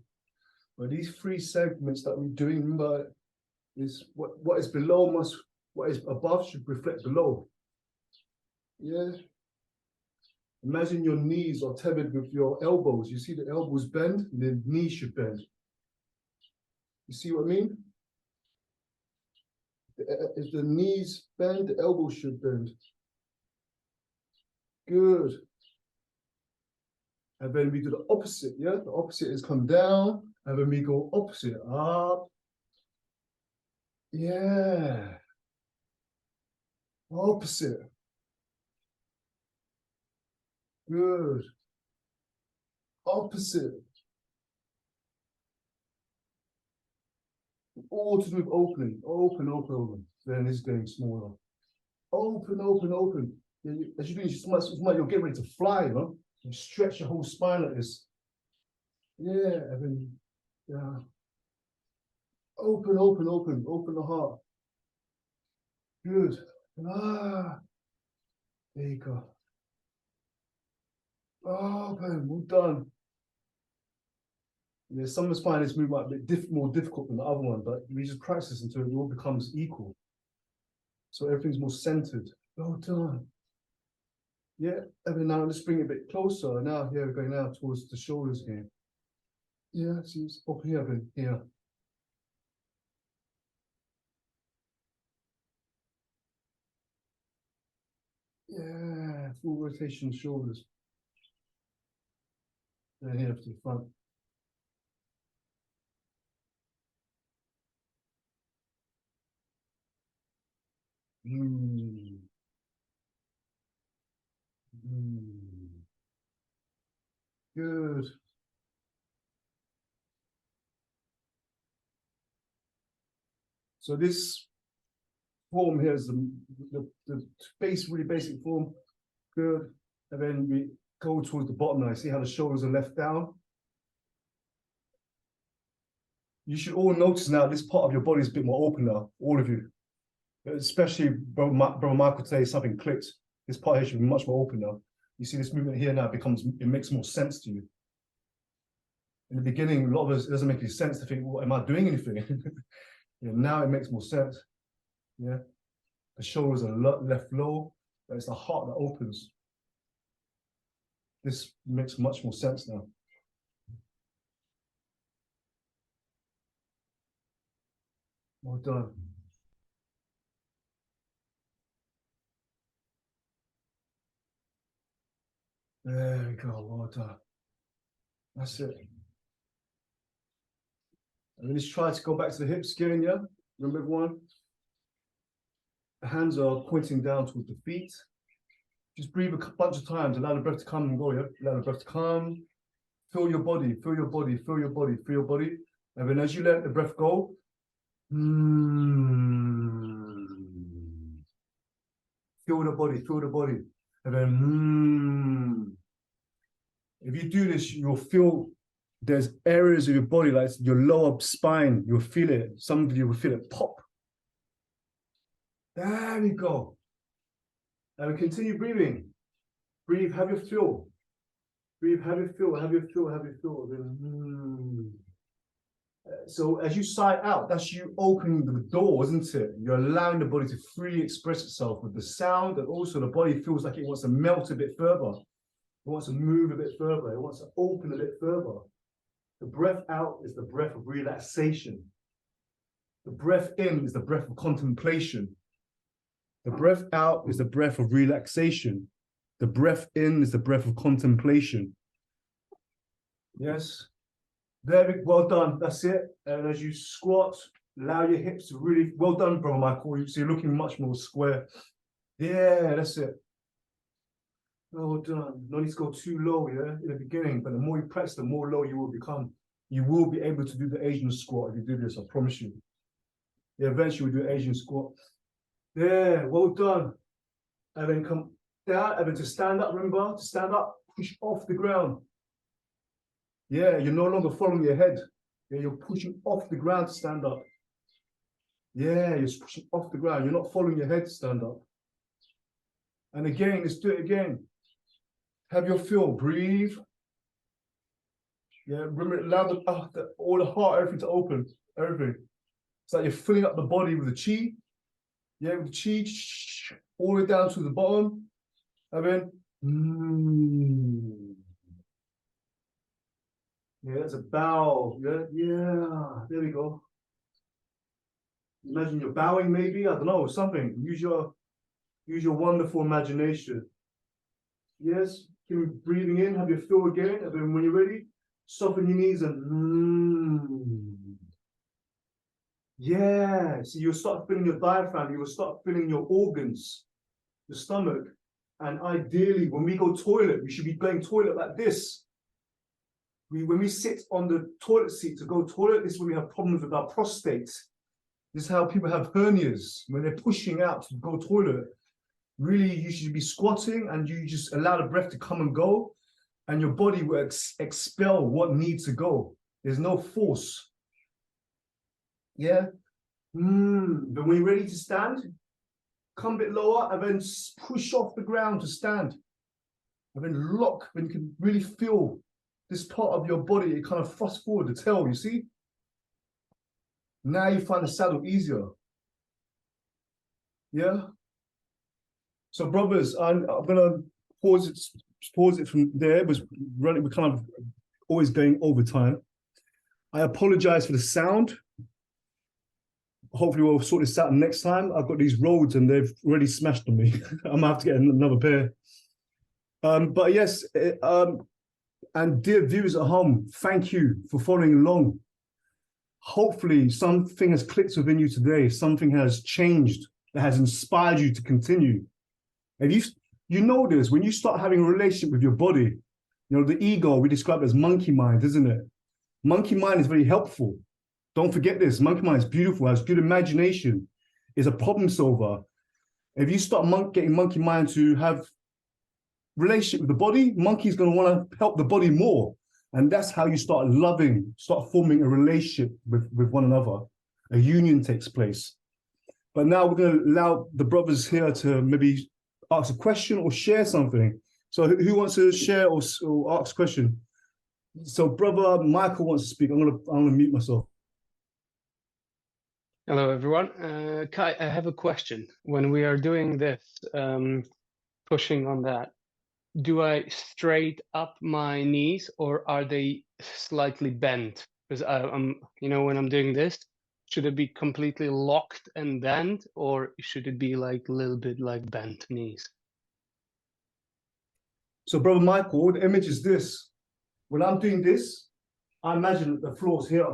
But these 3 segments that we're doing, remember, is what is below what is above should reflect below. Yeah. Imagine your knees are tethered with your elbows. You see the elbows bend, and the knees should bend. You see what I mean? If the knees bend, the elbows should bend. Good. And then we do the opposite, yeah? The opposite is come down, and then we go opposite, up. Yeah. Opposite. Good. Opposite. All to do with opening. Open, open, open. Then it's getting smaller. Open, open, open. As you do, it's like you're getting ready to fly, You stretch your whole spine like this. Yeah, and then, yeah. Open, open, open. Open the heart. Good. There you go. Open. Well done. Yeah, some of us find this move might be more difficult than the other one, but we just practice until it all becomes equal. So everything's more centered. Well done. Yeah, and then now let's bring it a bit closer. Now here we're going now towards the shoulders again. Yeah, see, it's up here, then here. Yeah, full rotation shoulders. And here to the front. Mm. Mm. Good. So this form here is the really basic form. Good. And then we go towards the bottom now. See how the shoulders are left down? You should all notice now this part of your body is a bit more open now, all of you. Especially Brother Michael today, something clicked. This part here should be much more open now. You see this movement here now it makes more sense to you. In the beginning, a lot of us, it doesn't make any sense to think, well, am I doing anything? Now it makes more sense. Yeah. The shoulders are left low, but it's the heart that opens. This makes much more sense now. Well done. There we go. Well done. That's it. And then let's try to go back to the hips again, yeah? Remember everyone? The hands are pointing down towards the feet. Just breathe a bunch of times. Allow the breath to come and go, yeah? Allow the breath to come. Feel your body, feel your body, feel your body, feel your body. And then as you let the breath go, feel the body, feel the body. And then if you do this, you'll feel there's areas of your body, like your lower spine, you'll feel it. Some of you will feel it pop. There we go. And we continue breathing. Breathe, have your feel. Breathe, have your feel, have your feel, have your feel. So as you sigh out, that's you opening the door, isn't it? You're allowing the body to freely express itself with the sound, and also the body feels like it wants to melt a bit further. It wants to move a bit further. It wants to open a bit further. The breath out is the breath of relaxation. The breath in is the breath of contemplation. The breath out is the breath of relaxation. The breath in is the breath of contemplation. Yes. There, well done. That's it. And as you squat, allow your hips to really, well done, brother Michael. So you're looking much more square. Yeah, that's it. Well done. No need to go too low, yeah, in the beginning, but the more you practice, the more low you will become. You will be able to do the Asian squat if you do this, I promise you. Yeah, eventually we'll do Asian squat. Yeah, well done. And then come down, and then to stand up, remember, to stand up, push off the ground. Yeah, you're no longer following your head. Yeah, you're pushing off the ground to stand up. Yeah, you're pushing off the ground. You're not following your head to stand up. And again, let's do it again. Have your feel. Breathe. Yeah, remember, allow all the heart, everything to open. Everything. It's like you're filling up the body with the chi. Yeah, with the chi, all the way down to the bottom. And then, yeah, that's a bow. Yeah, there we go. Imagine you're bowing, maybe, I don't know, something. Use your wonderful imagination. Yes, keep breathing in, have your feel again, and then when you're ready, soften your knees and yeah. So you'll start feeling your diaphragm, you will start feeling your organs, your stomach. And ideally, when we go toilet, we should be going toilet like this. When we sit on the toilet seat to go toilet, this is when we have problems with our prostate. This is how people have hernias when they're pushing out to go toilet. Really, you should be squatting and you just allow the breath to come and go, and your body will expel what needs to go. There's no force. Yeah. But when you're ready to stand, come a bit lower and then push off the ground to stand. And then lock, when you can really feel this part of your body, it kind of thrusts forward, the tail, you see? Now you find the saddle easier. Yeah. So brothers, I'm gonna pause it from there. We're kind of always going over time. I apologize for the sound. Hopefully we'll sort this out next time. I've got these roads and they've already smashed on me. I'm gonna have to get another pair. But yes, and dear viewers at home, thank you for following along. Hopefully something has clicked within you today. Something has changed that has inspired you to continue. And you know this, when you start having a relationship with your body, you know, the ego, we describe it as monkey mind, isn't it? Monkey mind is very helpful. Don't forget this. Monkey mind is beautiful, has good imagination, is a problem solver. If you start getting monkey mind to have relationship with the body, monkey's going to want to help the body more. And that's how you start forming a relationship with one another. A union takes place. But now we're going to allow the brothers here to maybe ask a question or share something. So who wants to share or ask a question? So brother Michael wants to speak. I'm gonna mute myself. Hello everyone. Kai, I have a question. When we are doing this, pushing on that, do I straight up my knees or are they slightly bent? Because I'm, you know, when I'm doing this, should it be completely locked and bent, or should it be like a little bit like bent knees? So brother Michael, the image is this. when I'm doing this, I imagine that the floor's here.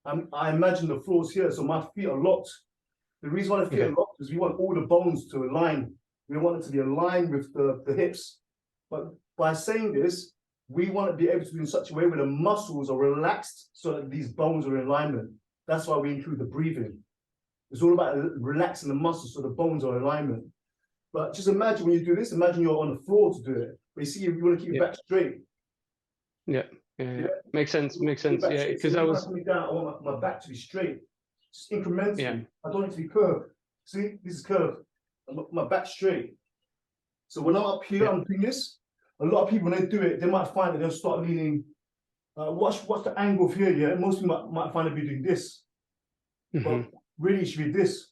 I imagine the floor's here, so my feet are locked. The reason why the feet are locked is we want all the bones to align. We want it to be aligned with the hips. But by saying this, we want to be able to do in such a way where the muscles are relaxed so that these bones are in alignment. That's why we include the breathing. It's all about relaxing the muscles so the bones are in alignment. But just imagine when you do this, imagine you're on the floor to do it. But you see, you want to keep your back straight. Yeah. Makes sense. Yeah, because I was coming down, I want my back to be straight, just incrementally. Yeah. I don't need to be curved. See, this is curved. My back straight. So when I'm up here, I'm doing this. A lot of people, when they do it, they might find that they'll start leaning. What's the angle of here? Yeah, most people might find they'll be doing this, but really it should be this.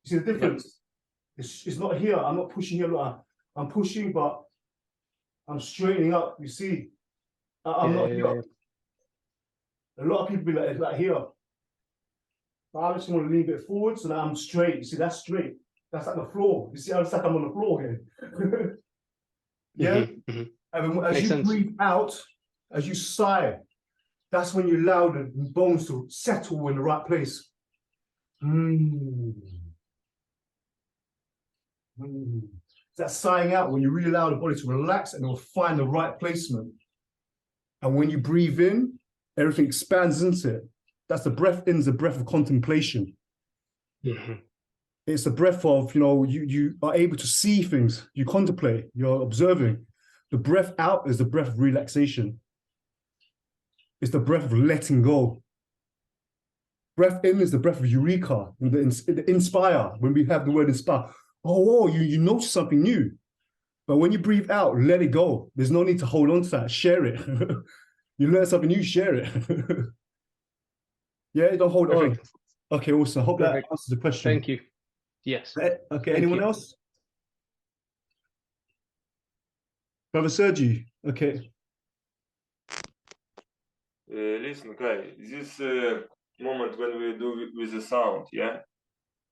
You see the difference? It's not here. I'm not pushing here. I'm pushing, but I'm straightening up. You see, I'm not here. A lot of people be like here. But I just want to lean a bit forward so that I'm straight. You see, that's straight. That's like the floor. You see how it's like I'm on the floor here. Yeah. And as you breathe out, as you sigh, that's when you allow the bones to settle in the right place. That's sighing out when you really allow the body to relax and it will find the right placement. And when you breathe in, everything expands into it. That's the breath in, is the breath of contemplation. It's the breath of, you are able to see things, you contemplate, you're observing. The breath out is the breath of relaxation. It's the breath of letting go. Breath in is the breath of eureka, the inspire, when we have the word inspire. Oh, you notice something new. But when you breathe out, let it go. There's no need to hold on to that, share it. You learn something new, share it. Yeah, don't hold on. Okay, awesome. I hope that answers the question. Thank you. Yes. Okay, anyone else? Brother Sergi, okay. Listen, Kai, this moment when we do with the sound, yeah?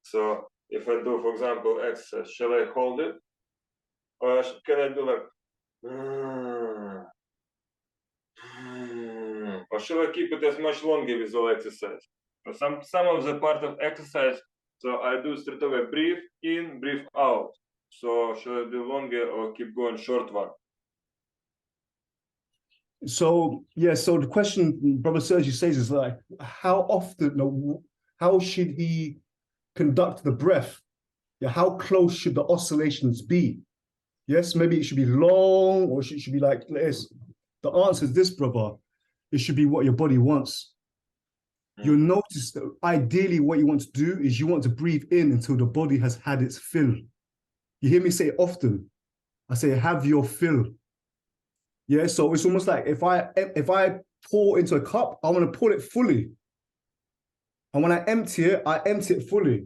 So if I do, for example, exercise, shall I hold it? Or can I do like, or shall I keep it as much longer with all exercise? Some of the part of exercise, so I do straight away breathe in, breathe out. So shall I do longer or keep going short one? So the question Brother Sergi says is like, how often, how should he conduct the breath? Yeah, how close should the oscillations be? Yes, maybe it should be long, or it should be like this. The answer is this, brother. It should be what your body wants. You'll notice that ideally what you want to do is you want to breathe in until the body has had its fill. You hear me say it often. I say, have your fill. Yeah, so it's almost like if I pour into a cup, I want to pour it fully. And when I empty it fully.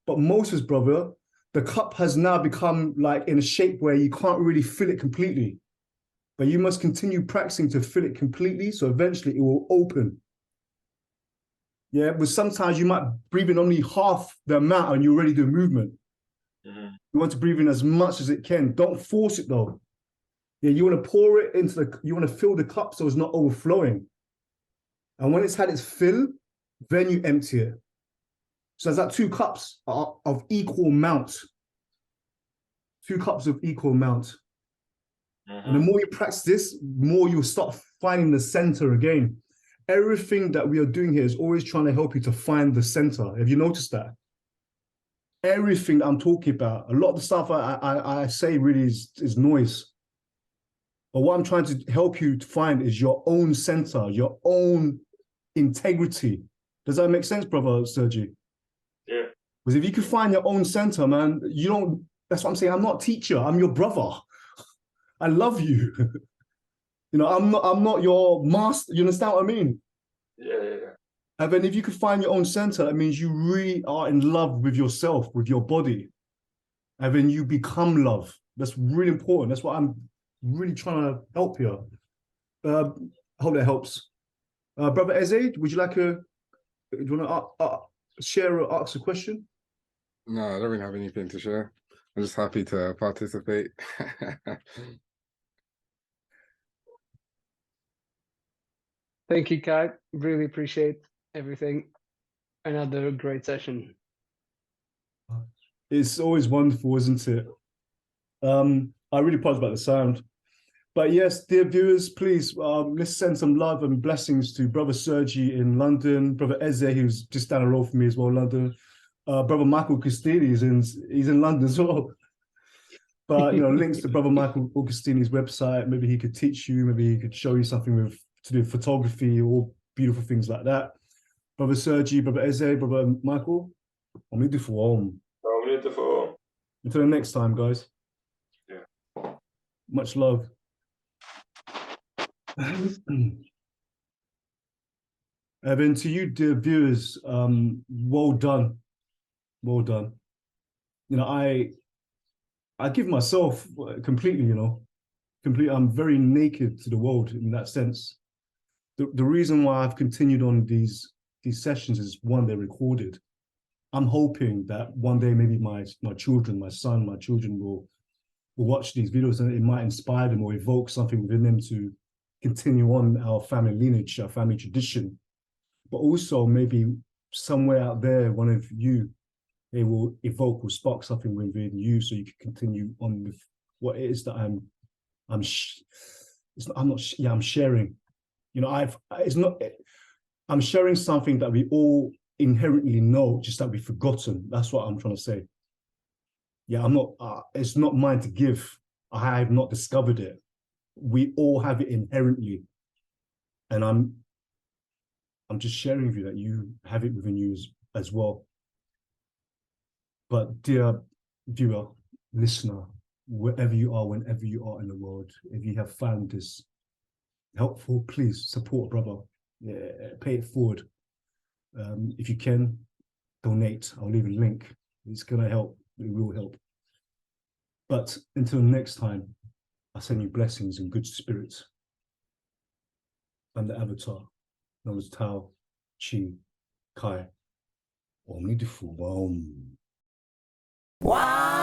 But Moses, brother, the cup has now become like in a shape where you can't really fill it completely. But you must continue practicing to fill it completely, so eventually it will open. Yeah, but sometimes you might breathe in only half the amount and you're already doing movement. You want to breathe in as much as it can. Don't force it though. Yeah, you want to pour it you want to fill the cup so it's not overflowing. And when it's had its fill, then you empty it. So there's like 2 cups of equal amount. 2 cups of equal amount. And the more you practice this, more you'll start finding the center again. Everything that we are doing here is always trying to help you to find the center. Have you noticed that? Everything that I'm talking about, a lot of the stuff I say really is noise. But what I'm trying to help you to find is your own center, your own integrity. Does that make sense, brother Sergi? Yeah. Because if you can find your own center, man, that's what I'm saying. I'm not a teacher, I'm your brother. I love you. I'm not your master. You understand what I mean? Yeah. And then if you can find your own center, that means you really are in love with yourself, with your body. And then you become love. That's really important. That's what I'm really trying to help here. I hope that helps. Brother Eze, would you like do you want to share or ask a question? No, I don't really have anything to share. I'm just happy to participate. Thank you, Kai. Really appreciate everything. Another great session. It's always wonderful, isn't it? I really apologize about the sound. But yes, dear viewers, please let's send some love and blessings to Brother Sergi in London, Brother Eze, who's just down the road from me as well, London. Brother Michael Costini he's in London as well. But links to Brother Michael Augustini's website. Maybe he could teach you, maybe he could show you something to do with photography, all beautiful things like that. Brother Sergi, Brother Eze, Brother Michael, I'm beautiful. Beautiful. Until the next time, guys. Yeah. Much love. Evan, to you, dear viewers, well done. Well done. I give myself completely, completely. I'm very naked to the world in that sense. The reason why I've continued on these sessions is, one, they're recorded. I'm hoping that one day maybe my children, my son, my children will watch these videos and it might inspire them or evoke something within them to continue on our family lineage, our family tradition. But also maybe somewhere out there, one of you, it will evoke or spark something within you so you can continue on with what it is that I'm sharing. I'm sharing something that we all inherently know, just that we've forgotten. That's what I'm trying to say. Yeah, I'm not, it's not mine to give. I have not discovered it. We all have it inherently. And I'm just sharing with you that you have it within you as well. But dear viewer, listener, wherever you are, whenever you are in the world, if you have found this helpful, please support brother. Yeah, pay it forward. If you can, donate. I'll leave a link. It's going to help. It will help. But until next time, I send you blessings and good spirits. I'm the avatar known as Tao Chi Kai. Om Ni Fu Bom. Why?